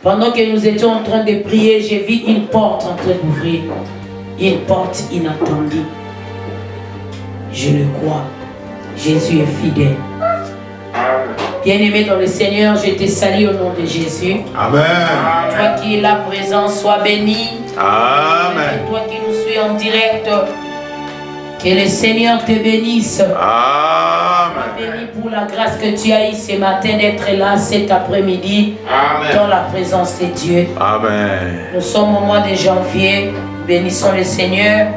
Speaker 1: Pendant que nous étions en train de prier, j'ai vu une porte en train d'ouvrir. Une porte inattendue. Je le crois. Jésus est fidèle. Bien-aimé dans le Seigneur, je te salue au nom de Jésus.
Speaker 2: Amen.
Speaker 1: Toi qui es là présent, sois béni.
Speaker 2: Amen.
Speaker 1: Et toi qui nous suis en direct, que le Seigneur te bénisse.
Speaker 2: Amen.
Speaker 1: Béni pour la grâce que tu as eue ce matin d'être là cet après-midi dans la présence de Dieu.
Speaker 2: Amen.
Speaker 1: Nous sommes au mois de janvier. Bénissons le Seigneur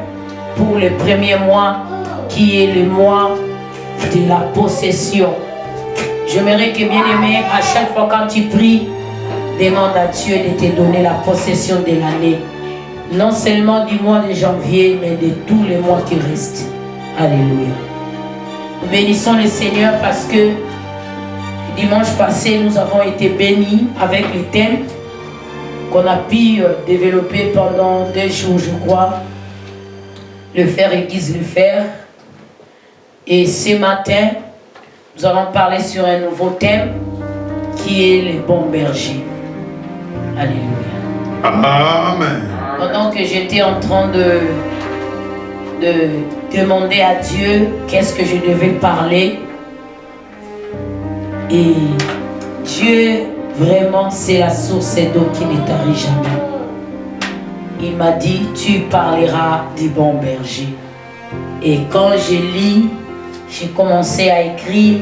Speaker 1: pour le premier mois qui est le mois de la possession. J'aimerais que, bien-aimé, à chaque fois quand tu pries, demande à Dieu de te donner la possession de l'année. Non seulement du mois de janvier, mais de tous les mois qui restent. Alléluia. Nous bénissons le Seigneur parce que dimanche passé, nous avons été bénis avec le thème qu'on a pu développer pendant 2 jours, je crois. Le fer aiguise le fer. Et ce matin, nous allons parler sur un nouveau thème qui est le bon berger. Alléluia.
Speaker 2: Amen.
Speaker 1: Pendant que j'étais en train de demander à Dieu qu'est-ce que je devais parler, et Dieu, vraiment, c'est la source d'eau qui ne tarit jamais. Il m'a dit, tu parleras du bon berger. Et quand je lis, j'ai commencé à écrire,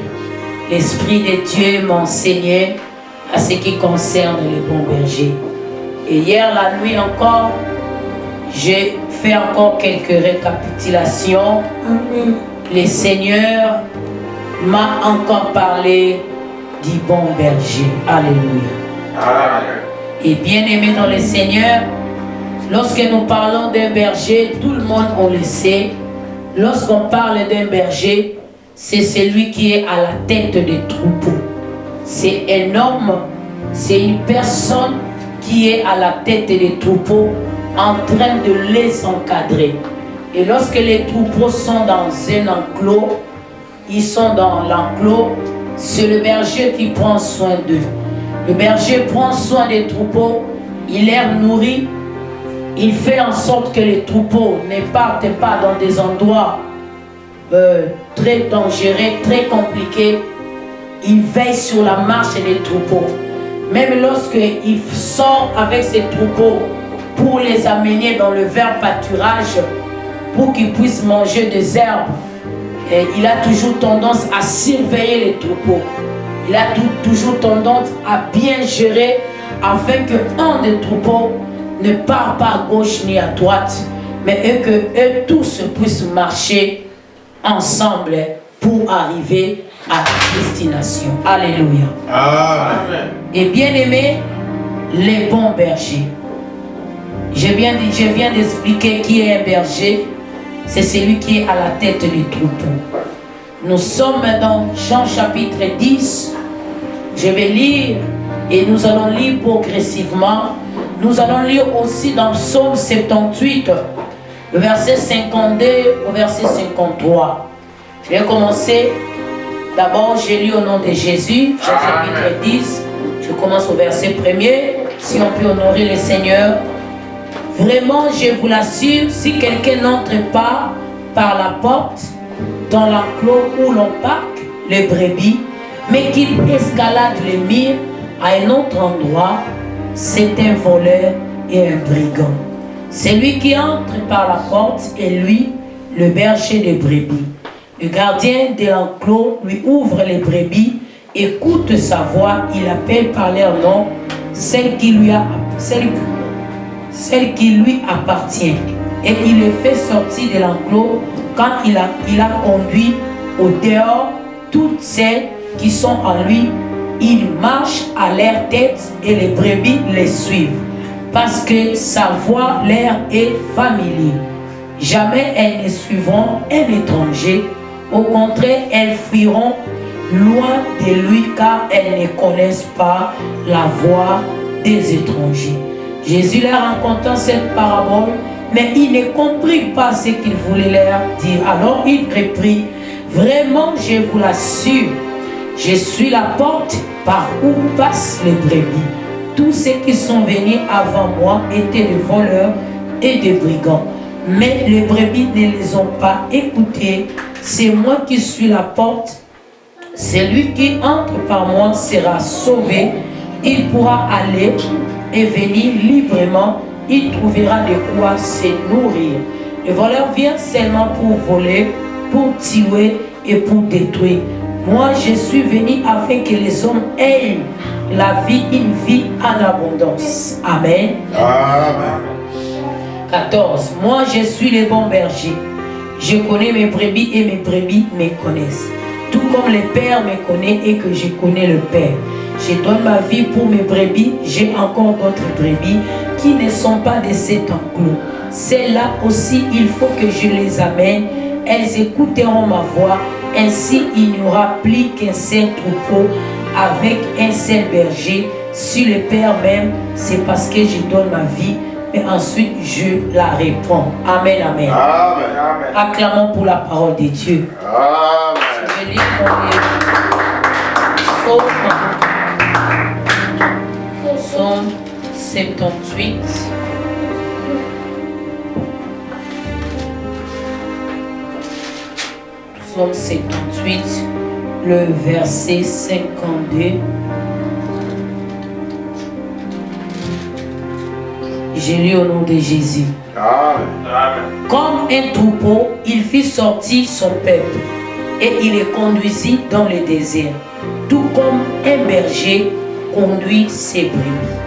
Speaker 1: l'Esprit de Dieu m'enseignait à ce qui concerne le bon berger. Et hier, la nuit encore, j'ai fait encore quelques récapitulations.
Speaker 3: Amen.
Speaker 1: Le Seigneur m'a encore parlé du bon berger. Alléluia.
Speaker 2: Amen.
Speaker 1: Et bien aimé dans le Seigneur, lorsque nous parlons d'un berger, tout le monde on le sait. Lorsqu'on parle d'un berger, c'est celui qui est à la tête des troupeaux. C'est un homme, c'est une personne qui est à la tête des troupeaux en train de les encadrer. Et lorsque les troupeaux sont dans un enclos, ils sont dans l'enclos, c'est le berger qui prend soin d'eux. Le berger prend soin des troupeaux, il les nourrit, il fait en sorte que les troupeaux ne partent pas dans des endroits très dangereux, très compliqué, il veille sur la marche des troupeaux. Même lorsqu'il sort avec ses troupeaux pour les amener dans le vert pâturage, pour qu'ils puissent manger des herbes, et il a toujours tendance à surveiller les troupeaux. Il a toujours tendance à bien gérer afin qu'un des troupeaux ne part pas à gauche ni à droite, mais que eux tous puissent marcher ensemble pour arriver à la destination. Alléluia.
Speaker 2: Amen.
Speaker 1: Et bien aimé, les bons bergers. Je viens d'expliquer qui est un berger. C'est celui qui est à la tête du troupeau. Nous sommes dans Jean chapitre 10. Je vais lire et nous allons lire progressivement. Nous allons lire aussi dans Psaume 78, le verset 52 au verset 53. Je vais commencer. D'abord, j'ai lu au nom de Jésus, Jean chapitre 10. Je commence au verset 1er. Si on peut honorer le Seigneur. Vraiment, je vous l'assure, si quelqu'un n'entre pas par la porte dans l'enclos où l'on parque les brebis, mais qu'il escalade les murs à un autre endroit, c'est un voleur et un brigand. Celui qui entre par la porte est lui, le berger des brebis. Le gardien de l'enclos lui ouvre les brebis, écoute sa voix, il appelle par leur nom celle qui lui appartient, et il le fait sortir de l'enclos. Quand il a conduit au dehors toutes celles qui sont en lui, il marche à leur tête et les brebis les suivent, parce que sa voix leur est familière. Jamais elles ne suivront un étranger, au contraire elles fuiront loin de lui, car elles ne connaissent pas la voix des étrangers. Jésus leur raconta cette parabole, mais ils ne comprirent pas ce qu'il voulait leur dire. Alors il reprit, vraiment je vous l'assure, je suis la porte par où passent les brebis. Tous ceux qui sont venus avant moi étaient des voleurs et des brigands, mais les brebis ne les ont pas écoutés. C'est moi qui suis la porte. Celui qui entre par moi sera sauvé. Il pourra aller et venir librement. Il trouvera de quoi se nourrir. Le voleur vient seulement pour voler, pour tuer et pour détruire. Moi, je suis venu afin que les hommes aient la vie, une vie en abondance. Amen.
Speaker 2: Amen.
Speaker 1: 14. Moi, je suis le bon berger. Je connais mes brebis et mes brebis me connaissent. Tout comme le Père me connaît et que je connais le Père. Je donne ma vie pour mes brebis. J'ai encore d'autres brebis qui ne sont pas de cet enclos. Celles-là aussi, il faut que je les amène. Elles écouteront ma voix. Ainsi, il n'y aura plus qu'un seul troupeau avec un seul berger. Si le Père m'aime, c'est parce que je donne ma vie. Mais ensuite, je la réponds. Amen, amen.
Speaker 2: Amen. Amen.
Speaker 1: Acclamons pour la parole de Dieu.
Speaker 2: Amen.
Speaker 1: Je vais lire mon livre. Psaume 78. Psaume 78, le verset 52. J'ai lu au nom de Jésus.
Speaker 2: Amen.
Speaker 1: Comme un troupeau, il fit sortir son peuple et il les conduisit dans le désert, tout comme un berger conduit ses brebis.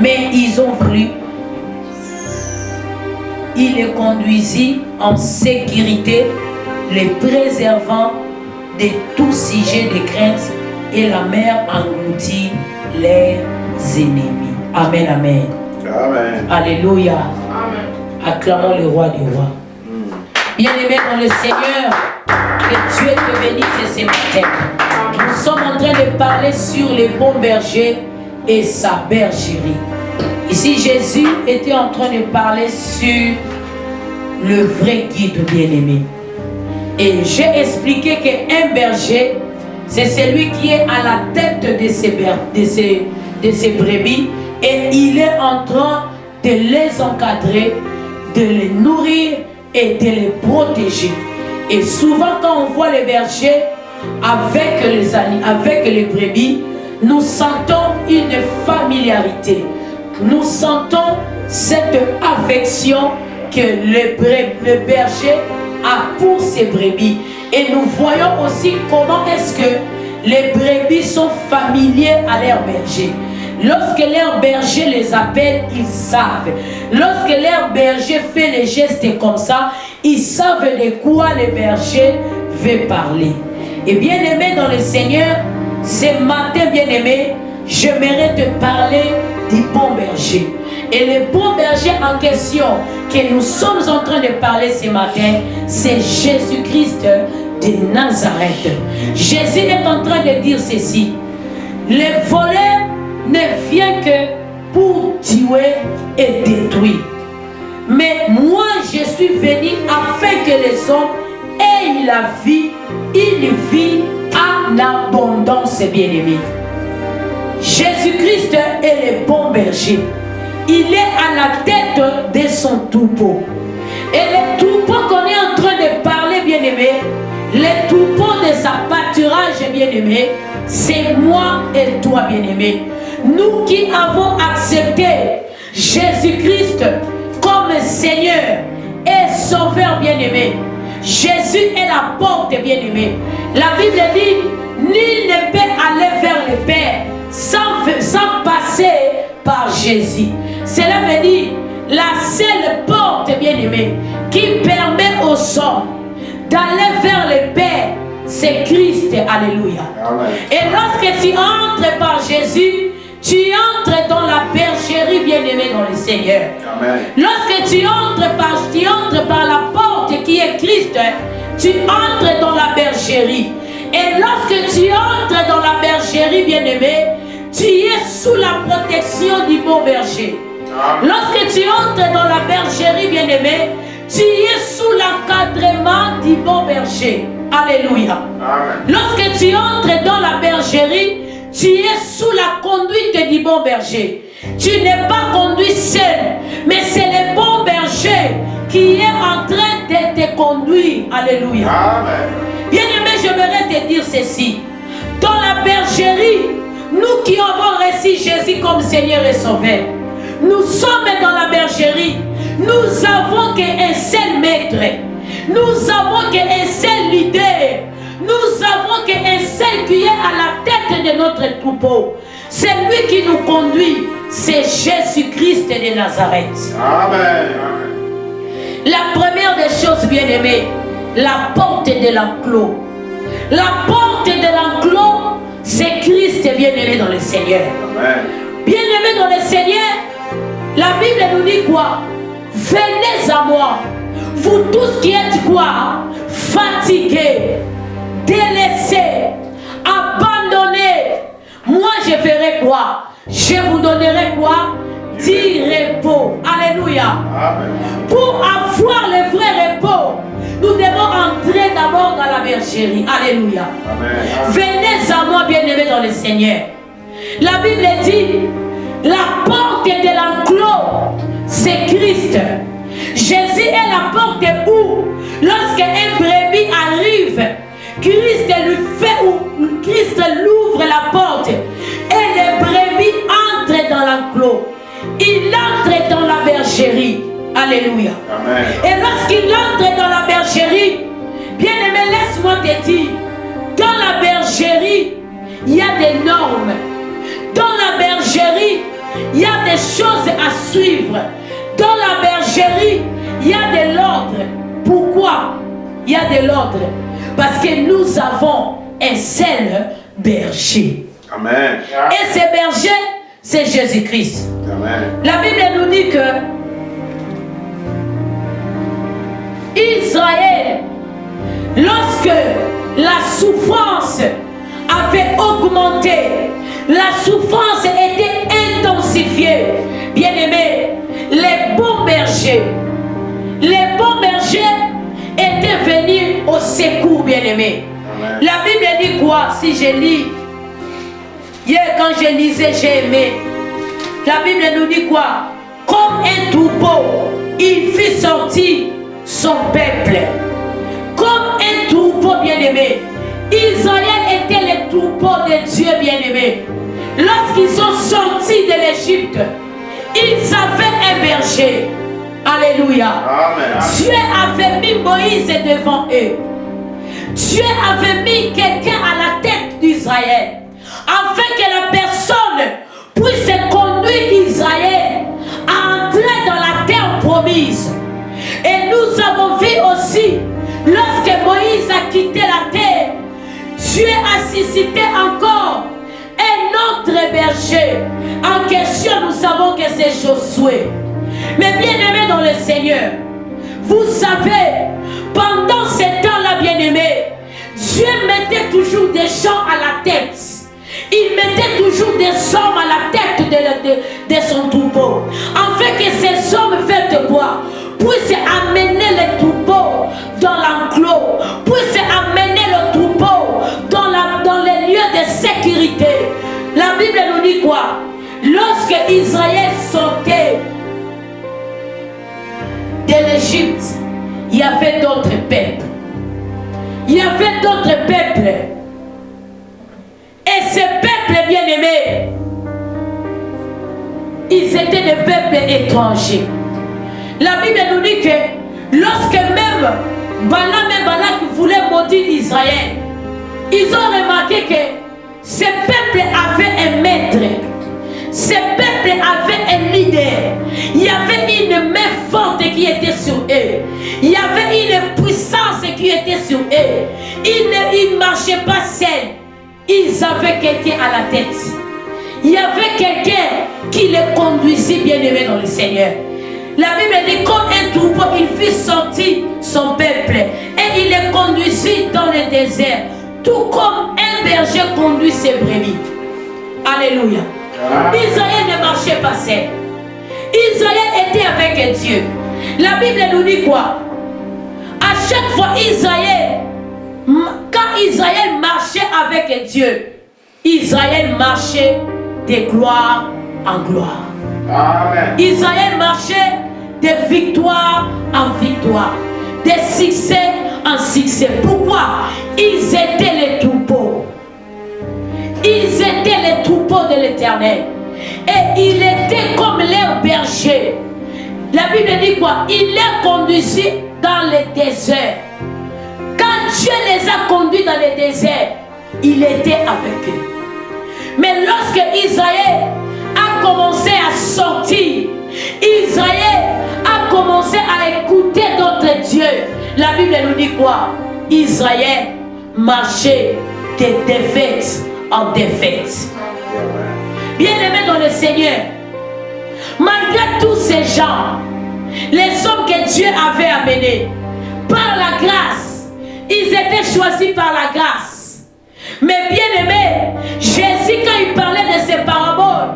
Speaker 1: Mais ils ont voulu, il les conduisit en sécurité, les préservant de tout sujet de crainte, et la mer engloutit leurs ennemis. Amen, amen.
Speaker 2: Amen.
Speaker 1: Alléluia.
Speaker 3: Amen.
Speaker 1: Acclamons le roi des rois. Bien-aimés dans le Seigneur, que Dieu te bénisse ce matin. Nous sommes en train de parler sur les bons bergers et sa bergerie. Ici, Jésus était en train de parler sur le vrai guide bien-aimé. Et j'ai expliqué qu'un berger, c'est celui qui est à la tête de ses brebis, et il est en train de les encadrer, de les nourrir et de les protéger. Et souvent quand on voit les bergers avec les brebis, nous sentons une familiarité. Nous sentons cette affection que le berger a pour ses brebis. Et nous voyons aussi comment est-ce que les brebis sont familiers à leur berger. Lorsque leur berger les appelle, ils savent. Lorsque leur berger fait les gestes comme ça, ils savent de quoi le berger veut parler. Et bien aimé dans le Seigneur, ce matin bien aimé, j'aimerais te parler du bon berger. Et le bon berger en question que nous sommes en train de parler ce matin, c'est Jésus-Christ de Nazareth. Jésus est en train de dire ceci: le voleur ne vient que pour tuer et détruire. Mais moi je suis venu afin que les hommes aient la vie, une vie en abondance, bien-aimé. Jésus-Christ est le bon berger. Il est à la tête de son troupeau. Et le troupeau qu'on est en train de parler, bien-aimé, le troupeau de sa pâturage, bien-aimé, c'est moi et toi, bien-aimé. Nous qui avons accepté Jésus-Christ comme Seigneur et Sauveur, bien-aimé. Jésus est la porte, bien-aimé. La Bible dit, nul ne peut aller vers le Père sans passer par Jésus. Cela veut dire la seule porte, bien-aimé, qui permet aux hommes d'aller vers le Père, c'est Christ. Alléluia. Amen. Et lorsque tu entres par Jésus, tu entres dans la bergerie, bien-aimé dans le Seigneur. Amen. Lorsque tu entres par la porte qui est Christ, tu entres dans la bergerie. Et lorsque tu entres dans la bergerie, bien-aimé, tu es sous la protection du bon berger. Amen. Lorsque tu entres dans la bergerie, bien-aimé, tu es sous l'encadrement du bon berger. Alléluia. Amen. Lorsque tu entres dans la bergerie, tu es sous la conduite du bon berger. Tu n'es pas conduit seul, mais c'est le bon berger qui est en train de te conduire. Alléluia. Amen. Bien-aimé, j'aimerais te dire ceci. Dans la bergerie, nous qui avons reçu Jésus comme Seigneur et Sauveur, nous sommes dans la bergerie. Nous avons qu'un seul maître. Nous avons qu'un seul leader. Nous avons qu'un seul qui est à la tête de notre troupeau. C'est lui qui nous conduit. C'est Jésus-Christ de Nazareth. Amen. La première des choses, bien-aimées, la porte de l'enclos. La porte de l'enclos, c'est Christ, bien-aimé dans le Seigneur. Bien-aimé dans le Seigneur, la Bible nous dit quoi? Venez à moi, vous tous qui êtes quoi? Fatigués, délaissés, abandonnés. Moi je ferai quoi? Je vous donnerai quoi? Du repos. Alléluia. Amen. Pour avoir le vrai repos, nous devons entrer d'abord dans la bergerie. Alléluia. Amen. Venez à moi, bien-aimés dans le Seigneur. La Bible dit, la porte de l'enclos, c'est Christ. Jésus est la porte où, lorsqu'un brebis arrive, Christ l'ouvre la porte et le brebis entre dans l'enclos. Il entre dans la bergerie. Alléluia. Amen. Et lorsqu'il entre dans la bergerie, bien-aimé, laisse-moi te dire, dans la bergerie, il y a des normes. Dans la bergerie, il y a des choses à suivre. Dans la bergerie, il y a de l'ordre. Pourquoi il y a de l'ordre? Parce que nous avons un seul berger. Amen. Et ce berger, c'est Jésus-Christ. La Bible nous dit que Israël, lorsque la souffrance avait augmenté, la souffrance était intensifiée, bien-aimés, les bons bergers étaient venus au secours, bien-aimés. La Bible dit quoi? Si je lis, hier quand je lisais, j'ai aimé. La Bible nous dit quoi? Comme un troupeau, il fit sortir son peuple. Comme bien-aimé, Israël était le troupeau de Dieu bien-aimé. Lorsqu'ils sont sortis de l'Égypte, ils avaient un berger. Alléluia. Amen. Dieu avait mis Moïse devant eux. Dieu avait mis quelqu'un à la tête d'Israël, afin que la personne puisse conduire Israël à entrer dans la terre promise. Et nous avons vu aussi, lorsque Moïse a quitté la terre, Dieu a suscité encore un autre berger. En question, nous savons que c'est Josué. Mais bien aimé dans le Seigneur, vous savez, pendant ces temps-là, bien aimé, Dieu mettait toujours des gens à la tête. Il mettait toujours des hommes à la tête de son troupeau, afin que ces hommes fassent quoi? Puissent amener le troupeau dans l'enclos, puissent amener le troupeau dans les lieux de sécurité. La Bible nous dit quoi? Lorsque Israël sortait de l'Égypte, il y avait d'autres peuples. Il y avait d'autres peuples. Et ces peuples bien-aimés, ils étaient des peuples étrangers. La Bible nous dit que lorsque même Balaam et Balak voulaient maudire Israël, ils ont remarqué que ces peuples avaient un maître. Ces peuples avaient un leader. Il y avait une main forte qui était sur eux. Il y avait une puissance qui était sur eux. Ils ne marchaient pas seuls. Ils avaient quelqu'un à la tête. Il y avait quelqu'un qui les conduisait bien aimé dans le Seigneur. La Bible dit comme un troupeau, il fit sortir son peuple et il les conduisit dans le désert, tout comme un berger conduit ses brebis. Alléluia. Israël ne marchait pas seul. Israël était avec Dieu. La Bible nous dit quoi? À chaque fois quand Israël marchait avec Dieu, Israël marchait de gloire en gloire. Amen. Israël marchait de victoire en victoire, de succès en succès. Pourquoi? Ils étaient les troupeaux. Ils étaient les troupeaux de l'Éternel. Et il était comme leur berger. La Bible dit quoi? Il les conduisit dans le désert. Quand Dieu les a conduits dans le désert, il était avec eux. Mais lorsque Israël a commencé à sortir, Israël a commencé à écouter d'autres dieux. La Bible nous dit quoi? Israël marchait de défaite en défaite. Bien-aimés dans le Seigneur, malgré tous ces gens, les hommes que Dieu avait amenés, par la grâce, ils étaient choisis par la grâce. Mais bien-aimés, Jésus, quand il parlait de ces paraboles,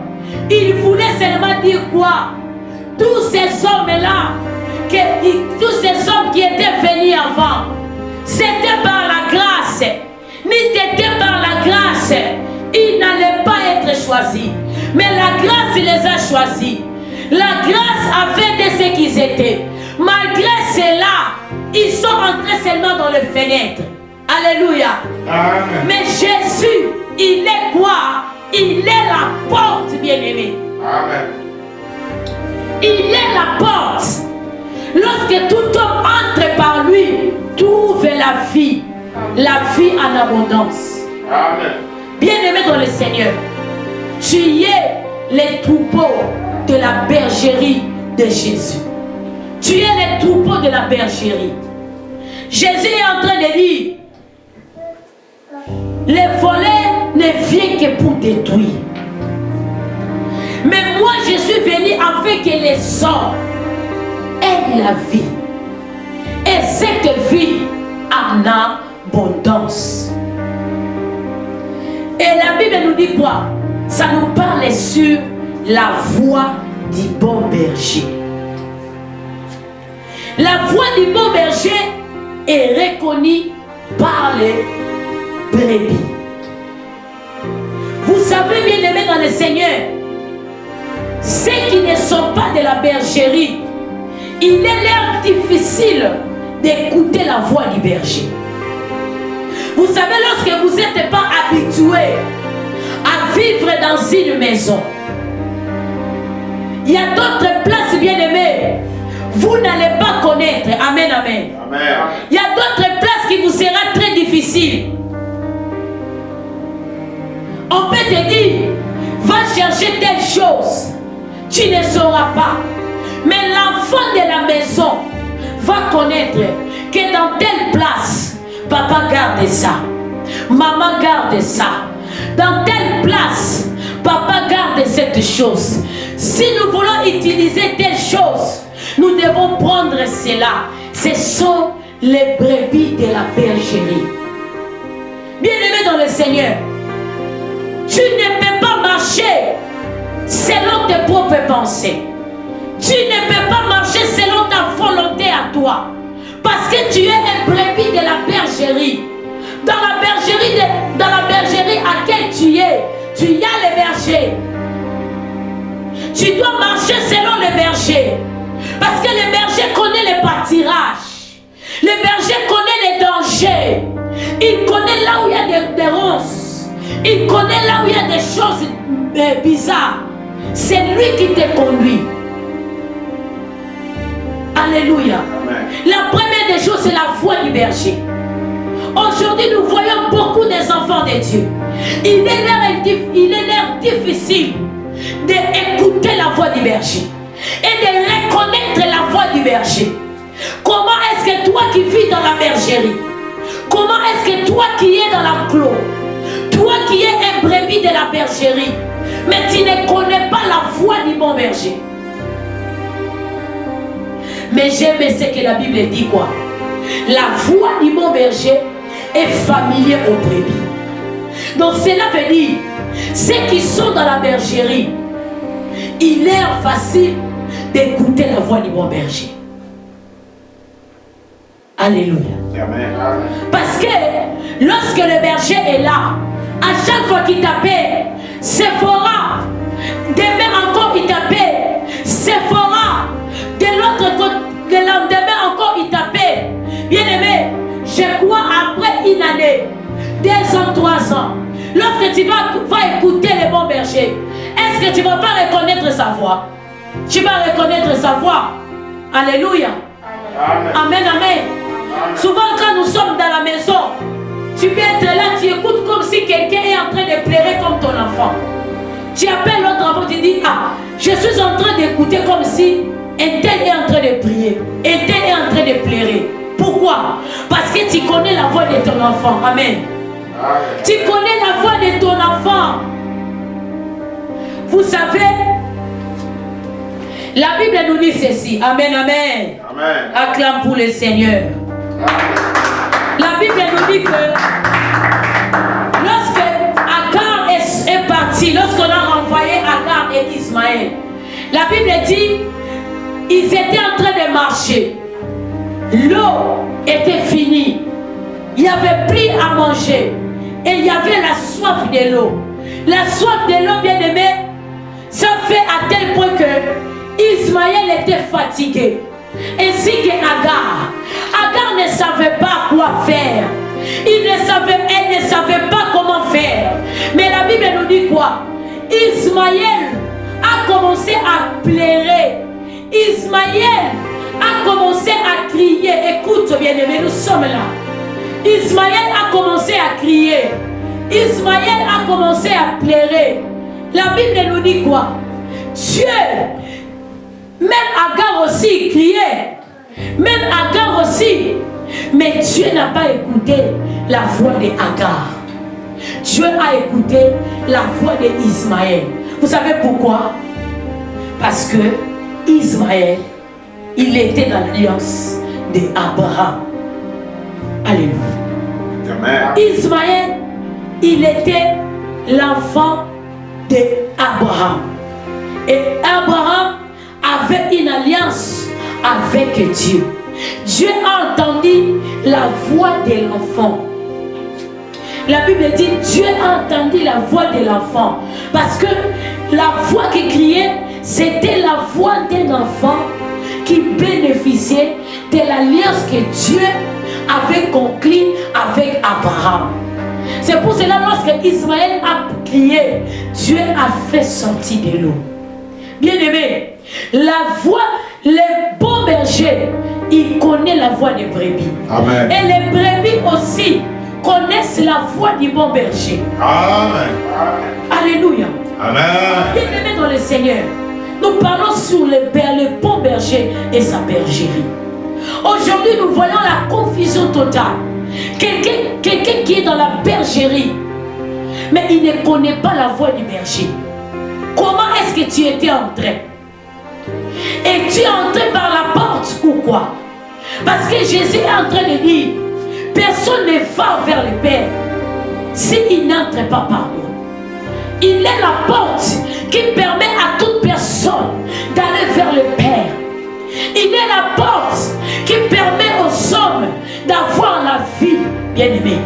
Speaker 1: il voulait seulement dire quoi? Tous ces hommes-là, tous ces hommes qui étaient venus avant, c'était par la grâce. N'était par la grâce, ils n'allaient pas être choisis. Mais la grâce les a choisis. La grâce a fait de ce qu'ils étaient. Malgré cela, ils sont entrés seulement dans les fenêtres. Alléluia. Amen. Mais Jésus, il est quoi? Il est la porte, bien-aimé. Amen. Il est la porte. Lorsque tout homme entre par lui, trouve la vie en abondance. Amen. Bien-aimé dans le Seigneur, tu es les troupeaux de la bergerie de Jésus. Tu es les troupeaux de la bergerie. Jésus est en train de dire, les voleurs ne viennent que pour détruire. Mais moi je suis venu afin que les hommes aient la vie. Et cette vie en abondance. Et la Bible nous dit quoi? Ça nous parle sur la voie du bon berger. La voie du bon berger est reconnue par les brebis. Vous savez, bien aimés dans le Seigneur, ceux qui ne sont pas de la bergerie, il est l'air difficile d'écouter la voix du berger. Vous savez, lorsque vous n'êtes pas habitué à vivre dans une maison, il y a d'autres places, bien-aimées, vous n'allez pas connaître. Amen, amen.
Speaker 2: Amen.
Speaker 1: Il y a d'autres places qui vous sera très difficile. On peut te dire, va chercher telle chose. Tu ne sauras pas. Mais l'enfant de la maison va connaître que dans telle place, papa garde ça. Maman garde ça. Dans telle place, papa garde cette chose. Si nous voulons utiliser telle chose, nous devons prendre cela. Ce sont les brebis de la bergerie. Bien-aimé dans le Seigneur, tu ne peux pas marcher selon tes propres pensées. Tu ne peux pas marcher selon ta volonté à toi. Parce que tu es un brebis de la bergerie. Dans la bergerie à laquelle tu es, tu y as les bergers. Tu dois marcher selon les bergers. Parce que le berger connaît les pâtirages. Le berger connaît les dangers. Il connaît là où il y a des ronces. Il connaît là où il y a des choses bizarres. C'est lui qui te conduit. Alléluia. Amen. La première des choses, c'est la foi du berger. Aujourd'hui, nous voyons beaucoup des enfants de Dieu. Il est l'air difficile d'écouter la voix du berger et de reconnaître la voix du berger. Comment est-ce que toi qui vis dans la bergerie, comment est-ce que toi qui es dans l'enclos, toi qui es un brebis de la bergerie, mais tu ne connais pas la voix du bon berger? Mais j'aime ce que la Bible dit quoi? La voix du bon berger est familier aux brebis. Donc cela veut dire, ceux qui sont dans la bergerie, il est facile d'écouter la voix du bon berger. Alléluia. Amen. Parce que lorsque le berger est là, à chaque fois qu'il t'appelle, Sephora, demain encore il t'appelle, Sephora, de l'autre côté, le lendemain encore il t'appelle. Bien-aimé, je crois après une année, 2 ans, 3 ans, lorsque tu vas écouter le bon berger, est-ce que tu ne vas pas reconnaître sa voix? Tu vas reconnaître sa voix. Alléluia. Amen. Amen, amen. Souvent quand nous sommes dans la maison, tu peux être là, tu écoutes comme si quelqu'un est en train de pleurer comme ton enfant. Tu appelles l'autre enfant, tu dis, ah, je suis en train d'écouter comme si un tel est en train de prier, un tel est en train de pleurer. Pourquoi? Parce que tu connais la voix de ton enfant. Amen. Tu connais la voix de ton enfant. Vous savez, la Bible nous dit ceci. Amen, amen. Amen. Acclame pour le Seigneur. La Bible nous dit que lorsque Agar est parti, lorsqu'on a renvoyé Agar et Ismaël, la Bible dit, ils étaient en train de marcher. L'eau était finie. Il n'y avait plus à manger. Et il y avait la soif de l'eau. La soif de l'eau, bien aimé, ça fait à tel point que Ismaël était fatigué. Ainsi que Agar. Agar ne savait pas quoi faire. Elle ne savait pas comment faire. Mais la Bible nous dit quoi? Ismaël a commencé à pleurer. Ismaël a commencé à crier. Écoute bien aimé, nous sommes là. Ismaël a commencé à crier. Ismaël a commencé à pleurer. La Bible nous dit quoi? Dieu, même Agar aussi criait. Même Agar aussi. Mais Dieu n'a pas écouté la voix d'Agar. Dieu a écouté la voix d'Ismaël. Vous savez pourquoi? Parce que Ismaël, il était dans l'alliance d'Abraham. Alléluia. Amen. Ismaël, il était l'enfant d'Abraham. Et Abraham avait une alliance avec Dieu. Dieu a entendu la voix de l'enfant. La Bible dit Dieu a entendu la voix de l'enfant. Parce que la voix qui criait, c'était la voix d'un enfant qui bénéficiait de l'alliance que Dieu avait conclu avec Abraham. C'est pour cela, lorsque Ismaël a crié, Dieu a fait sortir de l'eau. Bien-aimé, la voix, les bons bergers, ils connaissent la voix des brebis.
Speaker 2: Amen.
Speaker 1: Et les brebis aussi connaissent la voix du bon berger.
Speaker 2: Amen.
Speaker 1: Alléluia.
Speaker 2: Amen.
Speaker 1: Bien-aimé dans le Seigneur, nous parlons sur le bon berger et sa bergerie. Aujourd'hui, nous voyons la confusion totale. Quelqu'un qui est dans la bergerie, mais il ne connaît pas la voix du berger. Comment est-ce que tu étais entré? Et tu es entré par la porte ou quoi? Parce que Jésus est en train de dire, personne ne va vers le Père s'il n'entre pas par moi. Il est la porte qui permet à toute personne d'aller vers le Père. Il est la porte qui permet aux hommes d'avoir la vie, bien-aimé.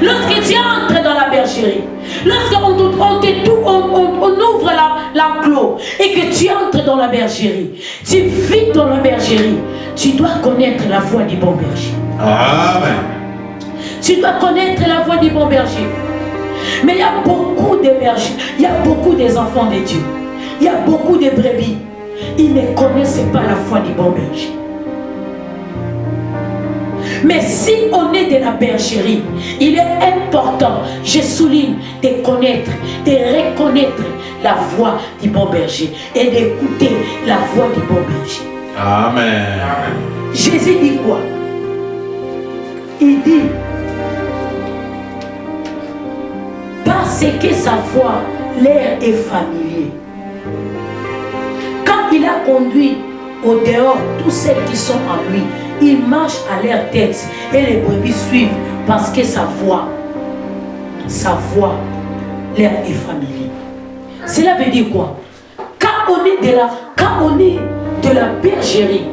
Speaker 1: Lorsque tu entres dans la bergerie, lorsqu'on ouvre l'enclos et que tu entres dans la bergerie, tu vis dans la bergerie, tu dois connaître la voix du bon berger.
Speaker 2: Amen.
Speaker 1: Tu dois connaître la voix du bon berger. Mais il y a beaucoup de bergers, il y a beaucoup des enfants de Dieu, il y a beaucoup de brebis. Ils ne connaissent pas la foi du bon berger. Mais si on est de la bergerie, il est important, je souligne, de connaître, de reconnaître la voix du bon berger et d'écouter la voix du bon berger.
Speaker 2: Amen.
Speaker 1: Jésus dit quoi? Il dit, parce que sa voix leur est familier. Quand il a conduit au dehors tous ceux qui sont en lui, il marche à leur tête et les brebis suivent parce que sa voix leur est familier. Cela veut dire quoi? Quand on est de la bergerie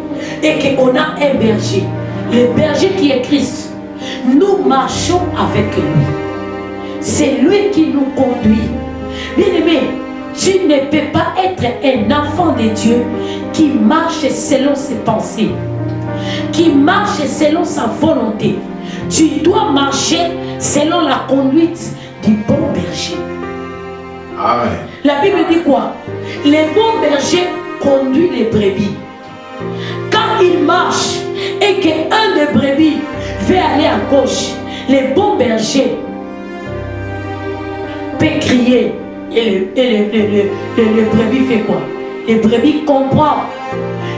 Speaker 1: et qu'on a un berger, le berger qui est Christ, nous marchons avec lui. C'est lui qui nous conduit. Bien-aimé, tu ne peux pas être un enfant de Dieu qui marche selon ses pensées, qui marche selon sa volonté. Tu dois marcher selon la conduite du bon berger.
Speaker 2: Amen.
Speaker 1: La Bible dit quoi? Les bons bergers conduisent les brebis. Quand il marche et qu'un des brebis veut aller à gauche, les bons bergers peut crier. Et le brebis fait quoi? Le brebis comprend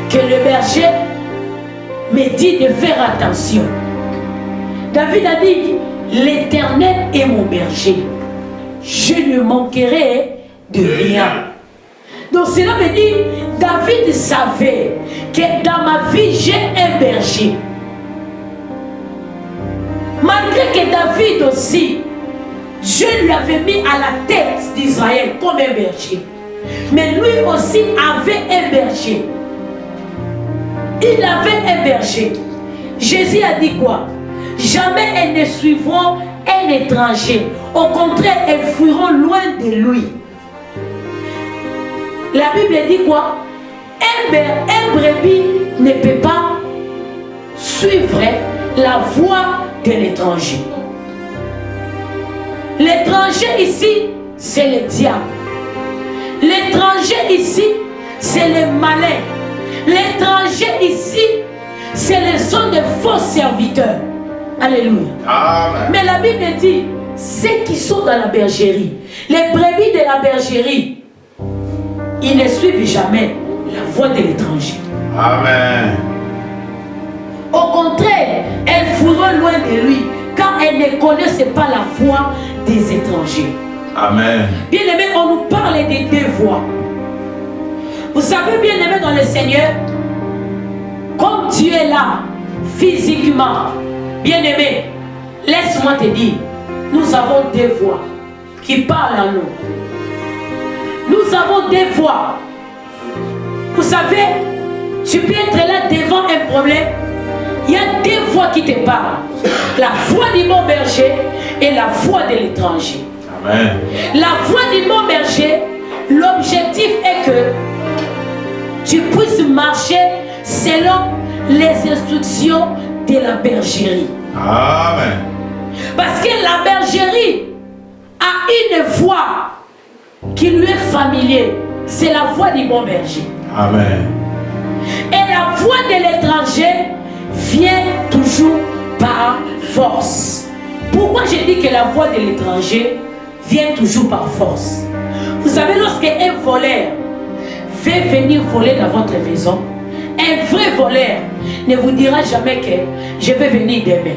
Speaker 1: que le berger me dit de faire attention. David a dit, l'Éternel est mon berger, je ne manquerai de rien. Donc cela veut dire, David savait que dans ma vie j'ai un berger. Malgré que David aussi, Dieu lui avait mis à la tête d'Israël comme un berger. Mais lui aussi avait un berger. Il avait un berger. Jésus a dit quoi? Jamais elles ne suivront un étranger. Au contraire, elles fuiront loin de lui. La Bible dit quoi? Un brebis ne peut pas suivre la voie de l'étranger. L'étranger ici, c'est le diable. L'étranger ici, c'est le malin. L'étranger ici, c'est les sons de faux serviteurs. Alléluia. Amen. Mais la Bible dit, ceux qui sont dans la bergerie, les brebis de la bergerie, ils ne suivent jamais la voie de l'étranger. Amen. Au contraire, elles fuiront loin de lui, car elles ne connaissent pas la voie des étrangers. Amen. Bien-aimés, on nous parle des deux voies. Vous savez, bien-aimés dans le Seigneur, comme tu es là, physiquement, bien-aimé, laisse-moi te dire, nous avons deux voix qui parlent à nous. Nous avons deux voix. Vous savez, tu peux être là devant un problème. Il y a deux voix qui te parlent. La voix du bon berger et la voix de l'étranger. Amen. La voix du bon berger, l'objectif est que tu puisses marcher selon les instructions de la bergerie.
Speaker 2: Amen.
Speaker 1: Parce que la bergerie a une voix qui lui est familière. C'est la voix du bon berger.
Speaker 2: Amen.
Speaker 1: Et la voix de l'étranger vient toujours par force. Pourquoi je dis que la voix de l'étranger vient toujours par force? Vous savez, lorsque un voleur veut venir voler dans votre maison, un vrai voleur ne vous dira jamais que je vais venir demain.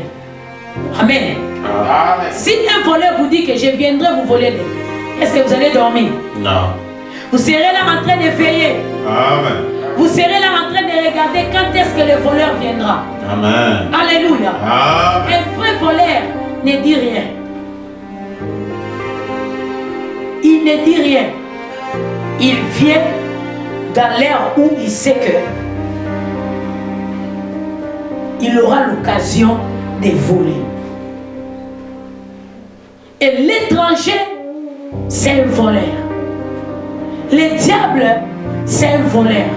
Speaker 1: Amen.
Speaker 2: Amen.
Speaker 1: Si un voleur vous dit que je viendrai vous voler demain, est-ce que vous allez dormir?
Speaker 2: Non.
Speaker 1: Vous serez là en train de veiller.
Speaker 2: Amen.
Speaker 1: Vous serez là en train de regarder quand est-ce que le voleur viendra.
Speaker 2: Amen.
Speaker 1: Alléluia.
Speaker 2: Amen.
Speaker 1: Un vrai voleur ne dit rien. Il ne dit rien. Il vient dans l'heure où il sait que il aura l'occasion de voler. Et l'étranger, c'est un voleur. Le diable, c'est un voleur.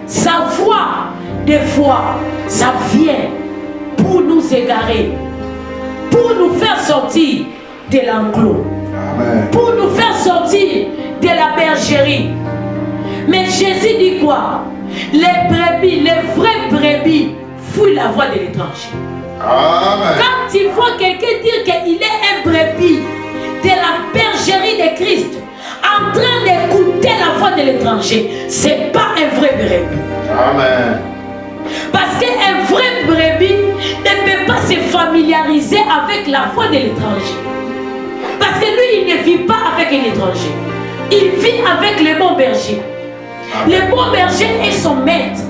Speaker 1: Sa voix, des fois, ça vient pour nous égarer, pour nous faire sortir de l'enclos, pour nous faire sortir de la bergerie. Mais Jésus dit quoi? Les brebis, les vraies brebis, fuient la voix de l'étranger. Quand tu vois quelqu'un dire qu'il est un brebis de la bergerie de Christ, en train d'écouter la voix de l'étranger, c'est pas un vrai brebis.
Speaker 2: Amen.
Speaker 1: Parce qu'un vrai brebis ne peut pas se familiariser avec la voix de l'étranger. Parce que lui, il ne vit pas avec un étranger. Il vit avec le bon berger. Le bon berger est son maître.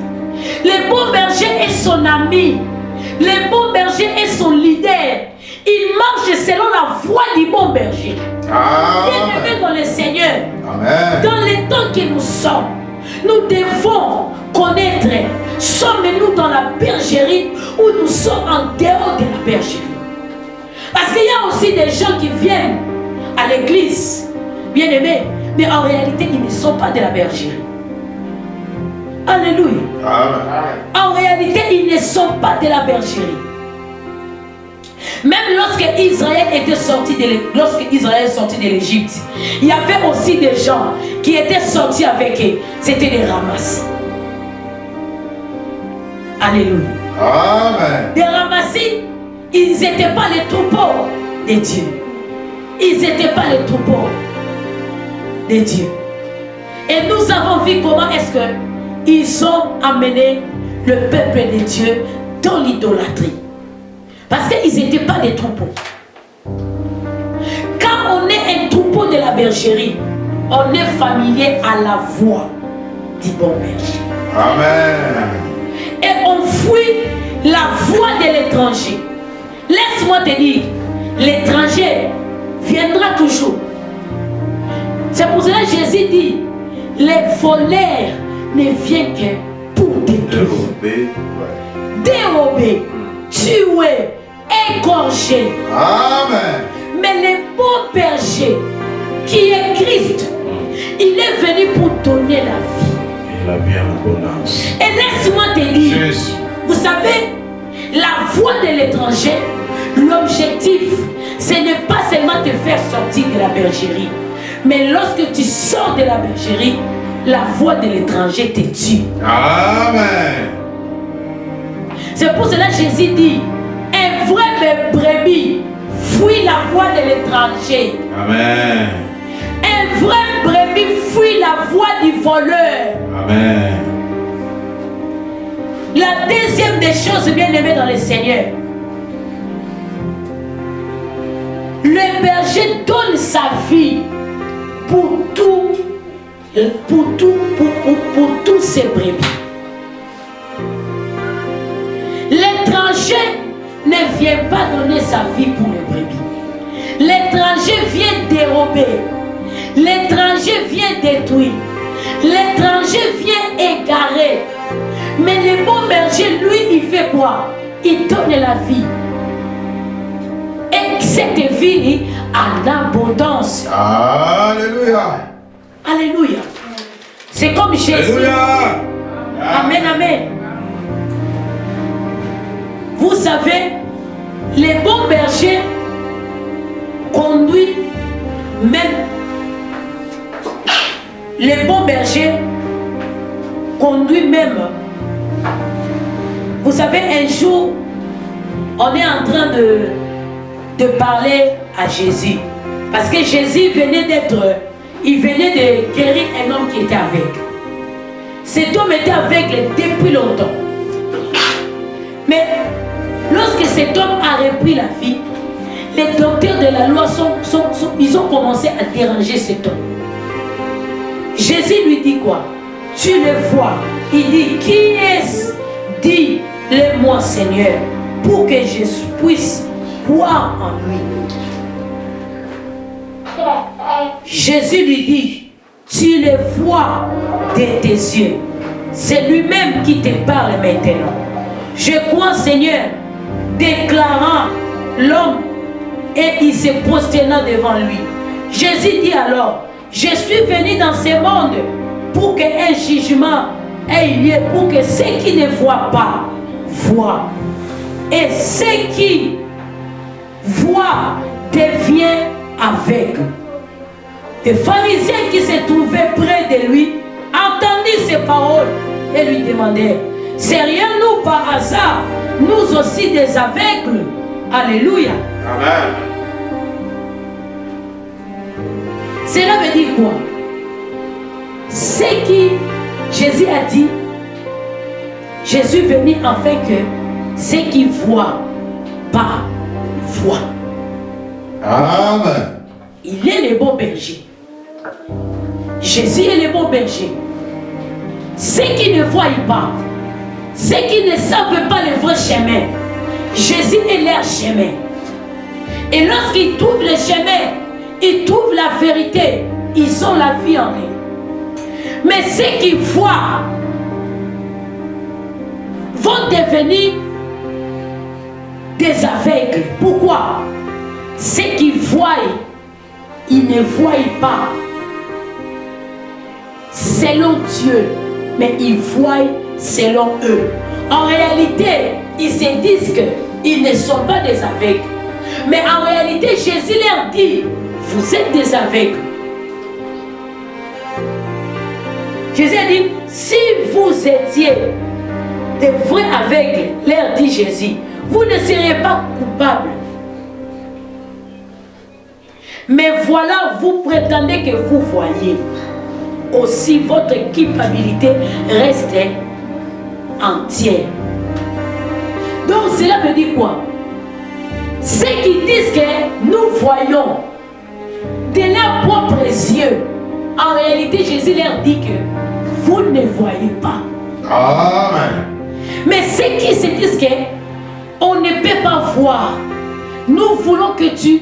Speaker 1: Le bon berger est son ami. Le bon berger est son leader. Il marche selon la voix du bon berger. Bien-aimés dans le Seigneur,
Speaker 2: Amen.
Speaker 1: dans les temps que nous sommes, nous devons connaître, sommes-nous dans la bergerie ou nous sommes en dehors de la bergerie? Parce qu'il y a aussi des gens qui viennent à l'église, bien-aimés, mais en réalité, ils ne sont pas de la bergerie. Alléluia.
Speaker 2: Amen.
Speaker 1: En réalité, ils ne sont pas de la bergerie. Même lorsque Israël est sorti de l'Égypte, il y avait aussi des gens qui étaient sortis avec eux. C'était des ramassis. Alléluia.
Speaker 2: Amen.
Speaker 1: Des ramassis, ils n'étaient pas les troupeaux de Dieu. Ils n'étaient pas les troupeaux de Dieu. Et nous avons vu comment est-ce qu'ils ont amené le peuple de Dieu dans l'idolâtrie. Parce qu'ils n'étaient pas des troupeaux. Quand on est un troupeau de la bergerie, on est familier à la voix du bon berger.
Speaker 2: Amen.
Speaker 1: Et on fuit la voix de l'étranger. Laisse-moi te dire, l'étranger viendra toujours. C'est pour cela que Jésus dit, les voleurs ne viennent que pour détruire, dérober, tuer, égorger.
Speaker 2: Amen.
Speaker 1: Mais le bon berger, qui est Christ, il est venu pour donner la vie.
Speaker 2: Et la vie en abondance.
Speaker 1: Et laisse-moi te dire, vous savez, la voix de l'étranger, l'objectif, ce n'est pas seulement te faire sortir de la bergerie, mais lorsque tu sors de la bergerie, la voix de l'étranger te tue.
Speaker 2: Amen.
Speaker 1: C'est pour cela que Jésus dit, un vrai brebis fuit la voix de l'étranger.
Speaker 2: Amen.
Speaker 1: Un vrai brebis fuit la voix du voleur.
Speaker 2: Amen.
Speaker 1: La deuxième des choses bien aimées dans le Seigneur, le berger donne sa vie pour tous ses brebis. L'étranger ne vient pas donner sa vie pour les brebis. L'étranger vient dérober. L'étranger vient détruire. L'étranger vient égarer. Mais le bon berger, lui, il fait quoi? Il donne la vie. Et cette vie en abondance.
Speaker 2: Alléluia.
Speaker 1: Alléluia. C'est comme Jésus.
Speaker 2: Alléluia.
Speaker 1: Amen, amen. Vous savez, Les bons bergers conduisent même. Les bons bergers conduisent même. Vous savez, un jour, on est en train de parler à Jésus. Parce que Jésus il venait de guérir un homme qui était aveugle. Cet homme était aveugle depuis longtemps. Mais lorsque cet homme a repris la vie, les docteurs de la loi ils ont commencé à déranger cet homme. Jésus lui dit quoi? Tu le vois. Il dit, qui est-ce? Dis-le-moi, Seigneur, pour que je puisse croire en lui. Jésus lui dit, tu le vois de tes yeux. C'est lui-même qui te parle maintenant. Je crois, Seigneur, déclarant l'homme, et il se prosterna devant lui. Jésus dit alors, je suis venu dans ce monde pour qu'un jugement ait lieu, pour que ceux qui ne voient pas voient, et ceux qui voient deviennent aveugles. Les pharisiens qui se trouvaient près de lui entendirent ces paroles et lui demandaient, serions-nous par hasard, nous aussi des aveugles? Alléluia.
Speaker 2: Amen.
Speaker 1: Cela veut dire quoi? C'est qui Jésus a dit, Jésus est venu afin que ceux qui voient pas voient.
Speaker 2: Amen.
Speaker 1: Il est le bon berger. Jésus est le bon berger. Ceux qui ne voient pas, ceux qui ne savent pas le vrai chemin, Jésus est leur chemin. Et lorsqu'ils trouvent le chemin, ils trouvent la vérité, ils ont la vie en eux. Mais ceux qui voient vont devenir des aveugles. Pourquoi? Ceux qui voient, ils ne voient pas selon Dieu, mais ils voient selon eux. En réalité, ils se disent qu'ils ne sont pas des aveugles. Mais en réalité, Jésus leur dit, vous êtes des aveugles. Jésus a dit, si vous étiez des vrais aveugles, leur dit Jésus, vous ne seriez pas coupables. Mais voilà, vous prétendez que vous voyez. Aussi, votre culpabilité reste entière. Donc, cela veut dire quoi? Ceux qui disent que nous voyons de leurs propres yeux, en réalité, Jésus leur dit que vous ne voyez pas.
Speaker 2: Amen.
Speaker 1: Mais ceux qui se disent qu'on ne peut pas voir, nous voulons que tu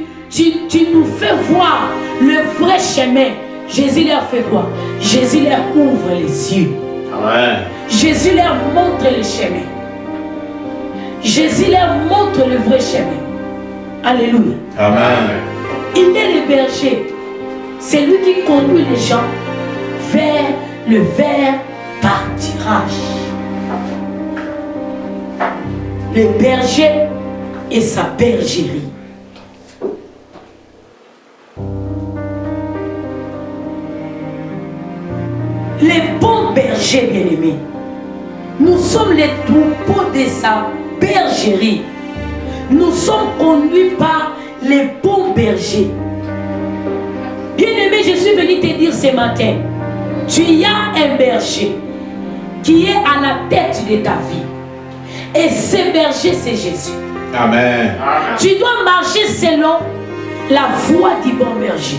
Speaker 1: nous fais voir le vrai chemin. Jésus leur fait quoi? Jésus leur ouvre les yeux.
Speaker 2: Amen.
Speaker 1: Jésus leur montre le chemin. Jésus leur montre le vrai chemin. Alléluia.
Speaker 2: Amen.
Speaker 1: Il est le berger. C'est lui qui conduit les gens vers le vert pâturage. Le berger et sa bergerie. Les bons bergers bien-aimés, nous sommes les troupeaux de sa bergerie. Nous sommes conduits par les bons bergers. Bien-aimé, je suis venu te dire ce matin, tu as un berger qui est à la tête de ta vie. Et ce berger, c'est Jésus.
Speaker 2: Amen.
Speaker 1: Tu dois marcher selon la voie du bon berger.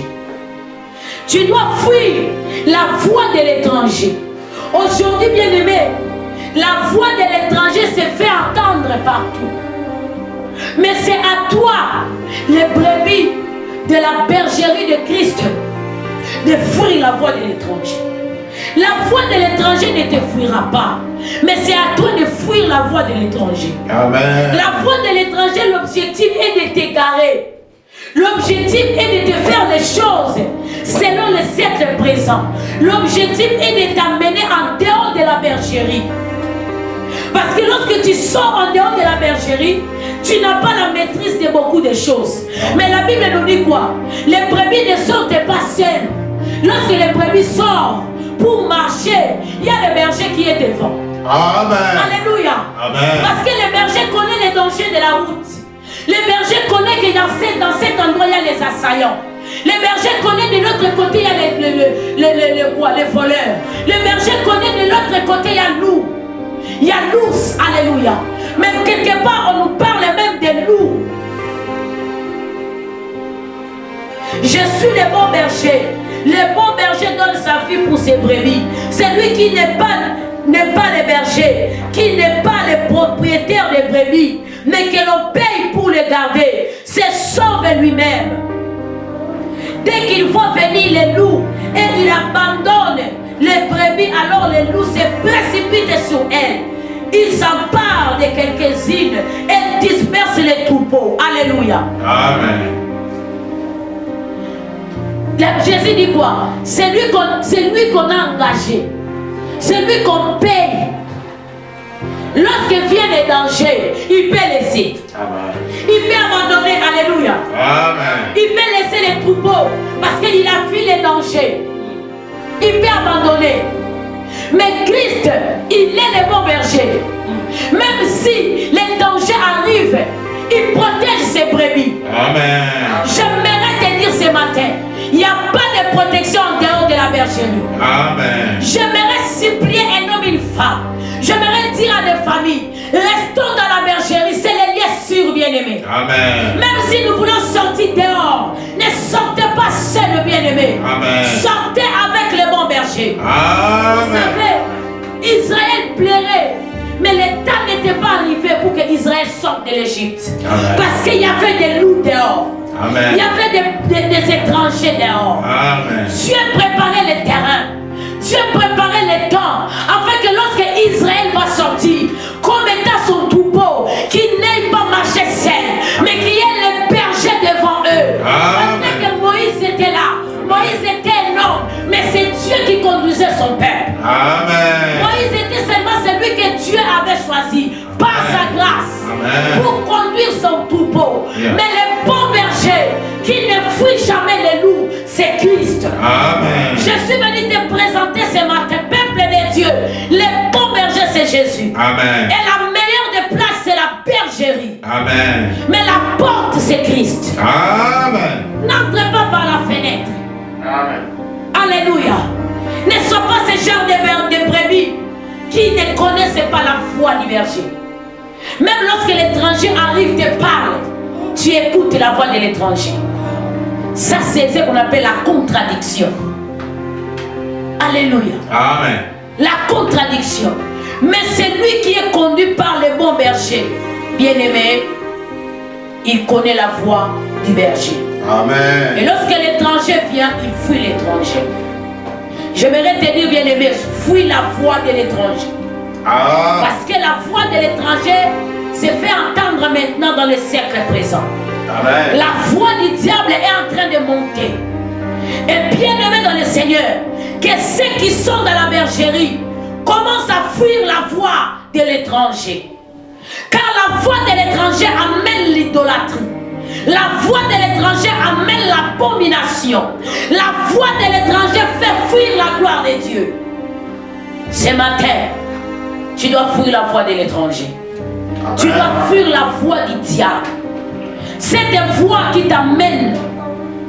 Speaker 1: Tu dois fuir la voie de l'étranger. Aujourd'hui, bien-aimé, la voix de l'étranger se fait entendre partout. Mais c'est à toi, les brebis de la bergerie de Christ, de fuir la voix de l'étranger. La voix de l'étranger ne te fuira pas, mais c'est à toi de fuir la voix de l'étranger.
Speaker 2: Amen.
Speaker 1: La voix de l'étranger, l'objectif est de t'égarer. L'objectif est de te faire les choses selon le siècle présent. L'objectif est de t'amener en dehors de la bergerie. Parce que lorsque tu sors en dehors de la bergerie, Tu n'as pas la maîtrise de beaucoup de choses. Mais la Bible nous dit quoi? Les brebis ne sortent pas seules. Lorsque les brebis sortent pour marcher, il y a le berger qui est devant.
Speaker 2: Amen.
Speaker 1: Alléluia.
Speaker 2: Amen.
Speaker 1: Parce que le berger connaît les dangers de la route. Le berger connaît que dans cet endroit, il y a les assaillants. Le berger connaît de l'autre côté, il y a les voleurs. Le berger connaît de l'autre côté, il y a loup. Il y a l'ours. Alléluia. Mais quelque part, on nous parle même des loups. Je suis le bon berger. Le bon berger donne sa vie pour ses brebis. C'est lui qui n'est pas le berger, qui n'est pas le propriétaire des brebis, mais que l'on paye pour les garder, c'est sauve lui-même. Dès qu'il voit venir les loups et il abandonne les brebis, alors les loups se précipitent sur elles. Ils s'emparent de quelques-unes et dispersent les troupeaux. Alléluia.
Speaker 2: Amen.
Speaker 1: Jésus dit quoi? C'est lui qu'on a engagé. C'est lui qu'on paye. Lorsque vient les dangers, il peut laisser.
Speaker 2: Amen.
Speaker 1: Il peut abandonner. Alléluia.
Speaker 2: Amen.
Speaker 1: Il peut laisser les troupeaux parce qu'il a vu les dangers. Il peut abandonner. Mais Christ, il est le bon berger. Même si les dangers arrivent, il protège ses brebis.
Speaker 2: Amen.
Speaker 1: J'aimerais te dire ce matin, il n'y a pas de protection en dehors de la bergerie.
Speaker 2: Amen.
Speaker 1: J'aimerais supplier un homme et une femme. J'aimerais dire à des familles, restons dans la bergerie, c'est les liens sûrs, bien-aimés.
Speaker 2: Amen.
Speaker 1: Même si nous voulons sortir dehors, ne sortez pas seuls, bien-aimés.
Speaker 2: Amen.
Speaker 1: Sortez avec le bon berger.
Speaker 2: Amen.
Speaker 1: Vous savez, Israël plairait, mais le temps n'était pas arrivé pour que Israël sorte de l'Égypte. Parce qu'il y avait des loups dehors.
Speaker 2: Amen.
Speaker 1: Il y avait des étrangers dehors.
Speaker 2: Amen.
Speaker 1: Dieu préparait le terrain. Dieu préparait le temps afin que lorsque Israël va sortir, comme étant son troupeau, qu'il n'aille pas marcher seul, mais qu'il y ait les bergers devant eux. Parce que Moïse était là. Moïse était un homme, mais c'est Dieu qui conduisait son peuple.
Speaker 2: Amen.
Speaker 1: Moïse était seulement celui que Dieu avait choisi par sa grâce.
Speaker 2: Amen.
Speaker 1: Pour conduire son troupeau.
Speaker 2: Yeah.
Speaker 1: Mais le bon berger qui ne fuit jamais les loups, c'est Christ.
Speaker 2: Amen.
Speaker 1: Je suis venu te présenter ce matin, peuple de Dieu. Le bon berger, c'est Jésus.
Speaker 2: Amen.
Speaker 1: Et la meilleure des places, c'est la bergerie.
Speaker 2: Amen.
Speaker 1: Mais la porte, c'est Christ.
Speaker 2: Amen.
Speaker 1: N'entrez pas par la fenêtre.
Speaker 2: Amen.
Speaker 1: Alléluia. Ne sois pas ce genre de brebis qui ne connaissent pas la foi du berger. Même lorsque l'étranger arrive te parle, tu écoutes la voix de l'étranger. Ça, c'est ce qu'on appelle la contradiction. Alléluia.
Speaker 2: Amen.
Speaker 1: La contradiction. Mais c'est lui qui est conduit par le bon berger. Bien-aimé, il connaît la voix du berger.
Speaker 2: Amen.
Speaker 1: Et lorsque l'étranger vient, il fuit l'étranger. J'aimerais te dire, bien-aimé, fuis la voix de l'étranger. Parce que la voix de l'étranger se fait entendre maintenant dans le siècle présent.
Speaker 2: Amen.
Speaker 1: La voix du diable est en train de monter. Et bien-aimé dans le Seigneur, que ceux qui sont dans la bergerie commencent à fuir la voix de l'étranger. Car la voix de l'étranger amène l'idolâtrie. La voix de l'étranger amène l'abomination. La voix de l'étranger fait fuir la gloire de Dieu. Ce matin, tu dois fuir la voix de l'étranger. Tu dois fuir la voix du diable. Cette voix qui t'amène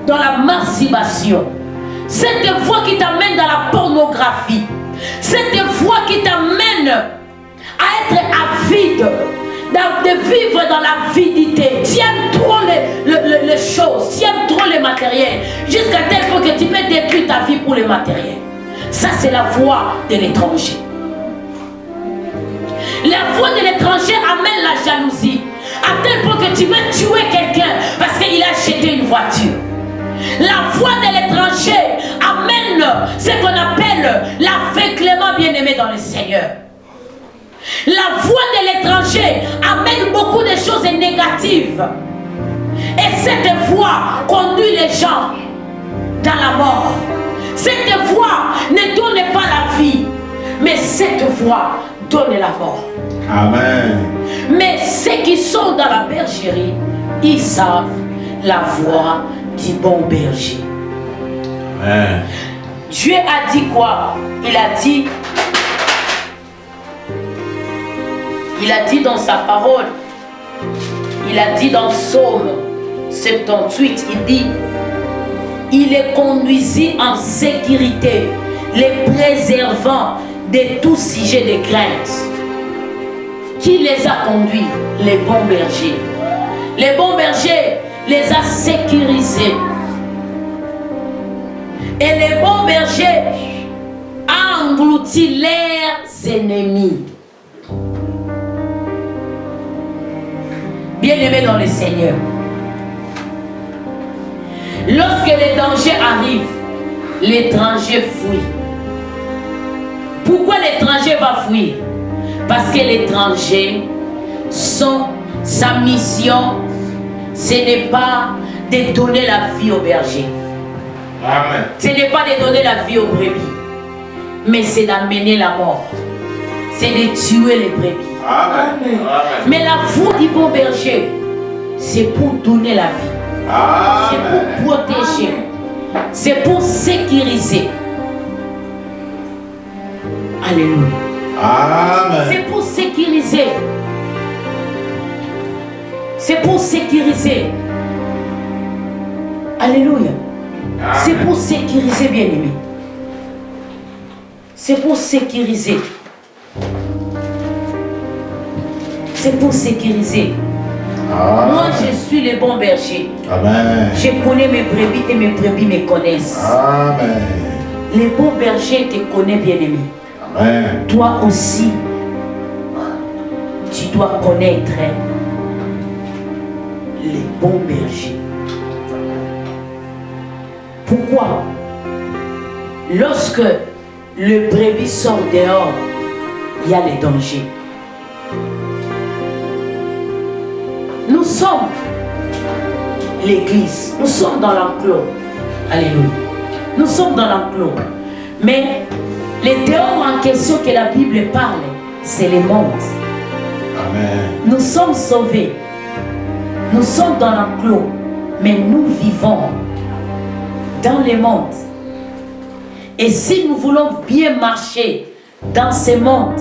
Speaker 1: dans la masturbation. Cette voix qui t'amène dans la pornographie. Cette voix qui t'amène à être avide, de vivre dans l'avidité. Tu aimes trop les choses, tu aimes trop les matériels, jusqu'à tel point que tu peux détruire ta vie pour les matériels. Ça, c'est la voix de l'étranger. La voix de l'étranger amène la jalousie, à tel point que tu veux tuer quelqu'un parce qu'il a acheté une voiture. La voix de l'étranger amène ce qu'on appelle l'aveuglement, bien-aimé dans le Seigneur. La voix de l'étranger amène beaucoup de choses négatives. Et cette voix conduit les gens dans la mort. Cette voix ne donne pas la vie, mais cette voix donne la mort.
Speaker 2: Amen.
Speaker 1: Mais ceux qui sont dans la bergerie, ils savent la voix du bon berger.
Speaker 2: Amen.
Speaker 1: Dieu a dit quoi? Il a dit dans sa parole, il a dit dans Psaume 78, il dit, il les conduisit en sécurité, les préservant de tout sujet de crainte. Qui les a conduits? Les bons bergers. Les bons bergers les a sécurisés. Et les bons bergers ont englouti leurs ennemis. Bien-aimés dans le Seigneur, lorsque les dangers arrivent, l'étranger fuit. Pourquoi l'étranger va fuir? Parce que l'étranger, sa mission, ce n'est pas de donner la vie au berger.
Speaker 2: Amen.
Speaker 1: Ce n'est pas de donner la vie aux brebis, mais c'est d'amener la mort. C'est de tuer les brebis.
Speaker 2: Amen. Amen.
Speaker 1: Mais la voie du bon berger, c'est pour donner la vie. C'est pour protéger. C'est pour sécuriser. Alléluia.
Speaker 2: Amen.
Speaker 1: C'est pour sécuriser. C'est pour sécuriser. Alléluia. C'est pour sécuriser, bien-aimé. C'est pour sécuriser. C'est pour sécuriser.
Speaker 2: Amen.
Speaker 1: Moi, je suis le bon berger.
Speaker 2: Amen.
Speaker 1: Je connais mes brebis et mes brebis me connaissent.
Speaker 2: Amen.
Speaker 1: Le bon berger te connaît, bien-aimé.
Speaker 2: Amen.
Speaker 1: Toi aussi, tu dois connaître les bons bergers. Pourquoi? Lorsque le brebis sort dehors, il y a les dangers. Nous sommes l'église, nous sommes dans l'enclos. Alléluia. Nous sommes dans l'enclos. Mais les dehors en question que la Bible parle, c'est le monde.
Speaker 2: Amen.
Speaker 1: Nous sommes sauvés. Nous sommes dans l'enclos. Mais nous vivons dans le monde. Et si nous voulons bien marcher dans ce monde,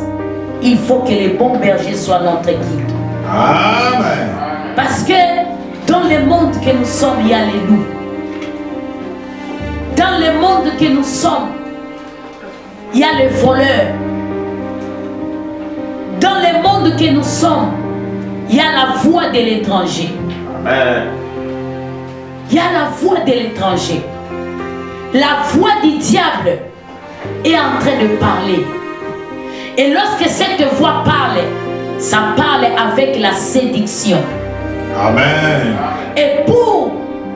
Speaker 1: il faut que les bons bergers soient notre guide.
Speaker 2: Amen.
Speaker 1: Parce que dans le monde que nous sommes, il y a les loups. Dans le monde que nous sommes, il y a les voleurs. Dans le monde que nous sommes, il y a la voix de l'étranger.
Speaker 2: Amen.
Speaker 1: Il y a la voix de l'étranger. La voix du diable est en train de parler. Et lorsque cette voix parle, ça parle avec la séduction.
Speaker 2: Amen.
Speaker 1: Et pour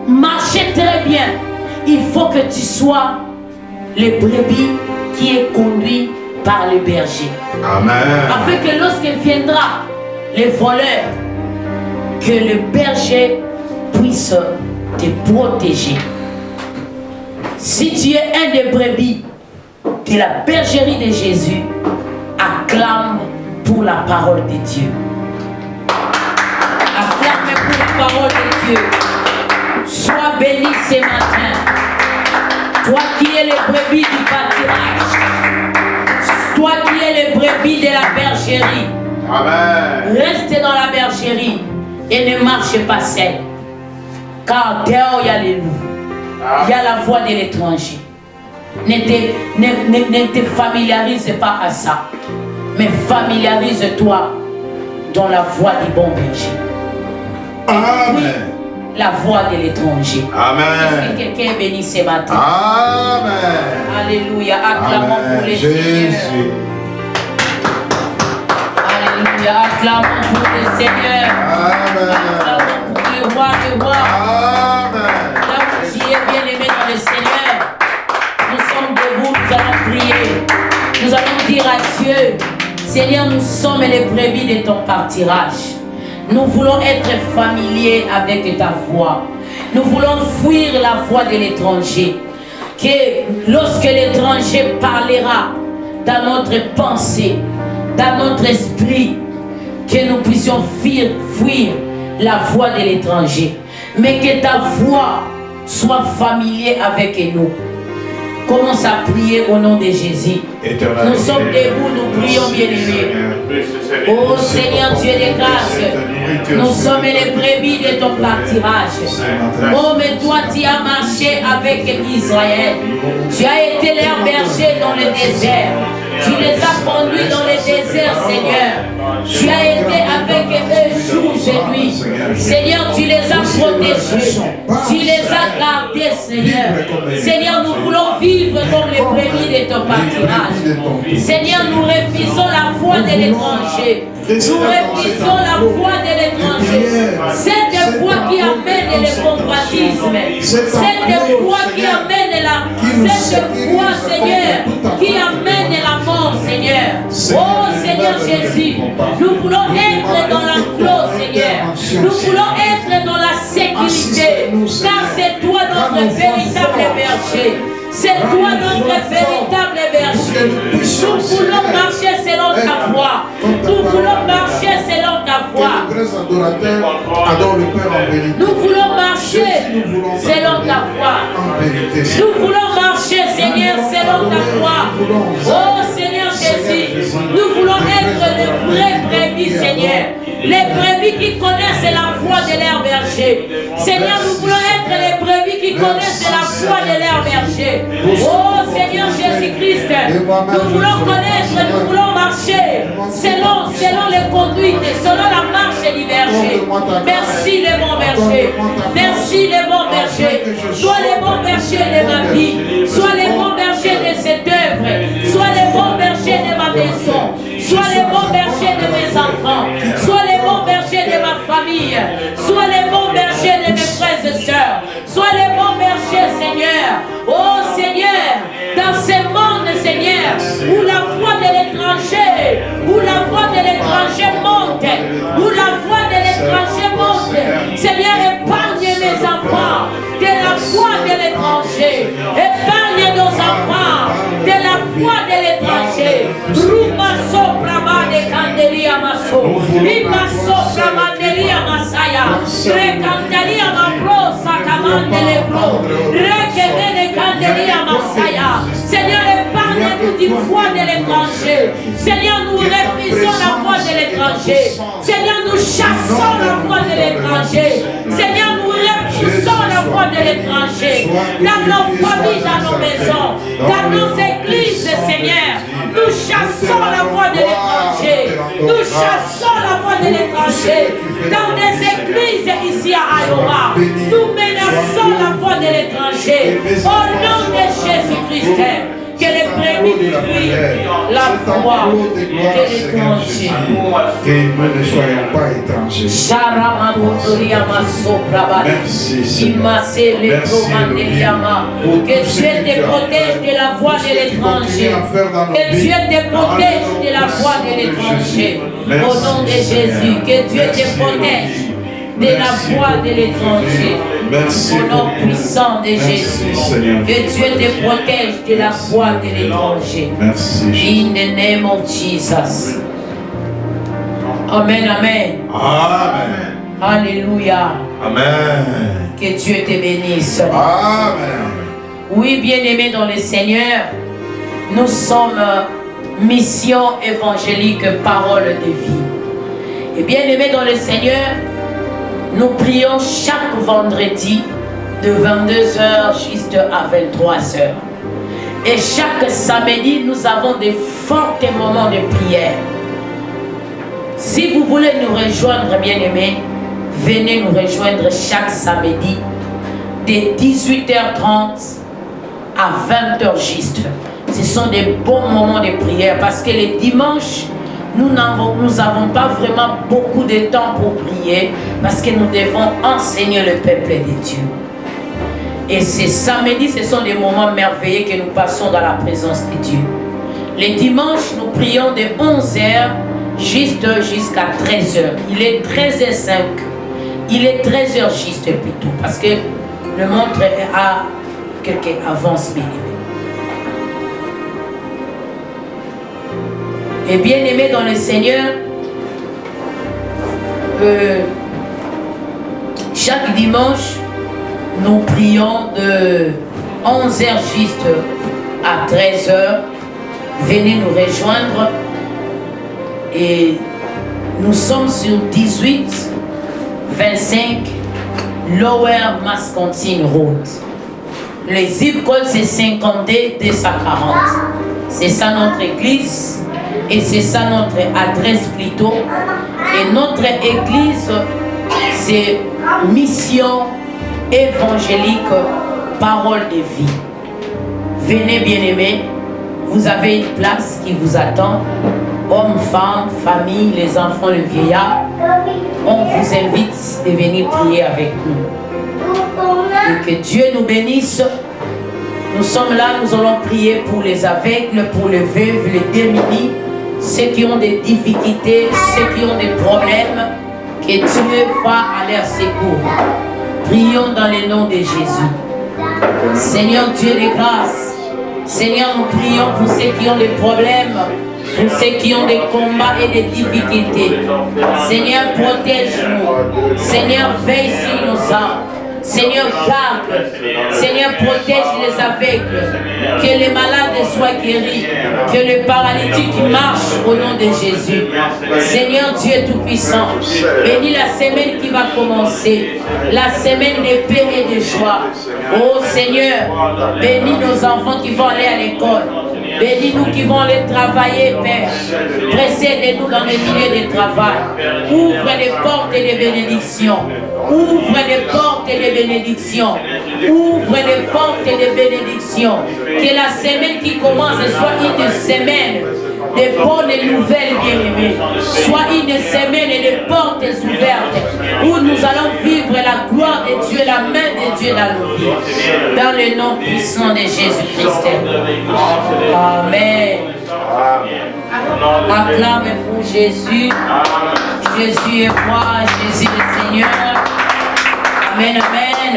Speaker 1: marcher très bien, il faut que tu sois le brebis qui est conduit par le berger.
Speaker 2: Amen.
Speaker 1: Afin que lorsque viendra les voleurs, que le berger puisse te protéger. Si tu es un des brebis de la bergerie de Jésus, acclame pour la parole de Dieu. Acclame pour la parole de Dieu. Sois béni ce matin. Toi qui es le brebis du pâturage. Toi qui es le brebis de la bergerie.
Speaker 2: Amen.
Speaker 1: Reste dans la bergerie et ne marche pas seul. Car dehors il y a les loups. Il y a la voix de l'étranger. Ne te familiarise pas à ça. Mais familiarise-toi dans la voix du bon berger.
Speaker 2: Amen.
Speaker 1: La voix de l'étranger.
Speaker 2: Amen.
Speaker 1: Est-ce que quelqu'un est béni ce matin?
Speaker 2: Amen.
Speaker 1: Alléluia. Acclamons pour les Seigneurs.
Speaker 2: Jésus.
Speaker 1: Alléluia. Acclamons pour les Seigneurs.
Speaker 2: Amen.
Speaker 1: Acclamons pour le roi des rois.
Speaker 2: Amen.
Speaker 1: Là où tu es bien aimé dans le Seigneur, nous sommes debout, nous allons prier. Nous allons dire à Dieu, Seigneur, nous sommes les brebis de ton pâturage. Nous voulons être familiers avec ta voix. Nous voulons fuir la voix de l'étranger. Que lorsque l'étranger parlera dans notre pensée, dans notre esprit, que nous puissions fuir la voix de l'étranger, mais que ta voix soit familière avec nous. Commence à prier au nom de Jésus. Nous sommes debout, nous prions, bien-aimés. Oh Seigneur Dieu des grâces, nous sommes les brebis de ton pâturage. Oh, mais toi, tu as marché avec Israël. Tu as été leur berger dans le désert. Tu les as conduits dans le désert, Seigneur. Tu as été avec eux jour et nuit. Seigneur, tu les as protégés. Tu les as gardés, Seigneur. Seigneur, nous voulons vivre comme les brebis de ton pâturage. Seigneur, nous refusons la foi de l'étranger. Nous refusons la foi de l'étranger. Cette foi qui amène le convoitisme. Cette foi qui amène cette foi, Seigneur, qui amène la mort, Seigneur. Oh Seigneur Jésus, nous voulons être dans l'enclos, Seigneur. Nous voulons être dans la sécurité, car c'est toi notre véritable berger. C'est toi notre véritable berger. Nous voulons marcher selon ta voie. Nous voulons marcher selon ta voie. Nous voulons marcher selon ta voie. Nous voulons marcher, Seigneur, selon ta voie. Oh Seigneur Jésus, nous voulons être les vrais brebis, Seigneur. Les brebis qui connaissent la foi de leur berger. Seigneur, nous voulons être les brebis qui connaissent la foi de leur berger. Oh Seigneur Jésus-Christ, nous voulons connaître, nous voulons marcher selon les conduites, selon la marche du berger. Merci les bons bergers. Merci les bons bergers. Sois les bons bergers de ma vie. Sois les bons bergers de cette œuvre. Sois les bons bergers de ma maison. Sois les bons bergers de mes enfants. Sois les bons bergers de ma famille. Sois les bons bergers de mes frères et sœurs. Sois les bons bergers, Seigneur. Oh Seigneur, dans ce monde, Seigneur, où la voix de l'étranger, monte, où la voix de l'étranger monte, Seigneur, épargne mes enfants de la voix de l'étranger. Épargne nos enfants de la voix de l'étranger. Ruma sopra de candelia maso. Ima sopra mandelia masaya. Recandelia mapro sakamandele bro. Rekebene candelia masaya. Seigneur, épargne-nous du voix de l'étranger. Seigneur, nous refusons la voix de l'étranger. Seigneur, nous chassons la voix de l'étranger. Seigneur, nous repoussons la voix de l'étranger. Dans nos familles, dans nos maisons, dans nos églises, Seigneur, nous chassons la voix de l'étranger. Nous chassons la voix de l'étranger. Dans des églises ici à Iowa, nous menaçons la voix de l'étranger. Au nom de Jésus-Christ, que les brebis fuient la voix de l'étranger.
Speaker 2: Que nous ne soyons pas étrangers. Merci Seigneur.
Speaker 1: Que Dieu te protège de la voix de l'étranger. Que Dieu te protège de la voix de l'étranger. Au nom de Jésus, que Dieu te protège de la voix de l'étranger. Au nom puissant de Jésus. Que Dieu te protège de la voix de l'étranger.
Speaker 2: Merci.
Speaker 1: In the name of Jesus. Amen, amen.
Speaker 2: Amen.
Speaker 1: Alléluia.
Speaker 2: Amen.
Speaker 1: Que Dieu te bénisse.
Speaker 2: Amen.
Speaker 1: Oui, bien-aimés dans le Seigneur, nous sommes mission évangélique, parole de vie. Et bien-aimés dans le Seigneur, nous prions chaque vendredi de 22h juste à 23h. Et chaque samedi, nous avons des forts moments de prière. Si vous voulez nous rejoindre, bien-aimés, venez nous rejoindre chaque samedi de 18h30 à 20h juste. Ce sont des bons moments de prière parce que les dimanches, nous n'avons pas vraiment beaucoup de temps pour prier parce que nous devons enseigner le peuple de Dieu. Et ces samedis, ce sont des moments merveilleux que nous passons dans la présence de Dieu. Les dimanches, nous prions de 11h jusqu'à 13h. Il est 13h05. Il est 13h juste plutôt parce que le montre a quelques avances bien aimées. Et bien aimé dans le Seigneur, Chaque dimanche, nous prions de 11h juste à 13h. Venez nous rejoindre. Et nous sommes sur 1825 Lower Mascontine Road. Le zip code c'est 52 240. C'est ça notre église et c'est ça notre adresse plutôt. Et notre église c'est Mission évangélique Parole de vie. Venez bien-aimés, vous avez une place qui vous attend. Hommes, femmes, famille, les enfants, le vieillard, on vous invite de venir prier avec nous. Et que Dieu nous bénisse. Nous sommes là, nous allons prier pour les aveugles, pour les veuves, les démunis, ceux qui ont des difficultés, ceux qui ont des problèmes, que Dieu va à leur secours. Prions dans le nom de Jésus. Seigneur Dieu de grâce, Seigneur, nous prions pour ceux qui ont des problèmes, pour ceux qui ont des combats et des difficultés. Seigneur, protège-nous. Seigneur, veille sur nos âmes. Seigneur, garde. Seigneur, protège les aveugles. Que les malades soient guéris. Que les paralytiques marchent au nom de Jésus. Seigneur Dieu Tout-Puissant, bénis la semaine qui va commencer. La semaine de paix et de joie. Oh Seigneur, bénis nos enfants qui vont aller à l'école. Bénis-nous qui vont aller travailler, Père. Précède-nous dans les milieux de travail. Ouvre les portes et les bénédictions. Ouvre les portes et les bénédictions. Ouvre les portes et les bénédictions. Que la semaine qui commence soit une semaine de bonnes nouvelles, bien-aimées. Soit une semaine de portes ouvertes où nous allons vivre la gloire de Dieu, la main de Dieu dans nos vies. Dans le nom puissant de Jésus-Christ. Amen. Acclame pour Jésus. Jésus est roi, Jésus est Seigneur. Amen, amen.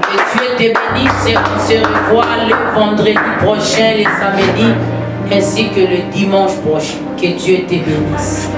Speaker 1: Que Dieu te bénisse et on se revoit le vendredi prochain, les samedis, ainsi que le dimanche prochain. Que Dieu te bénisse.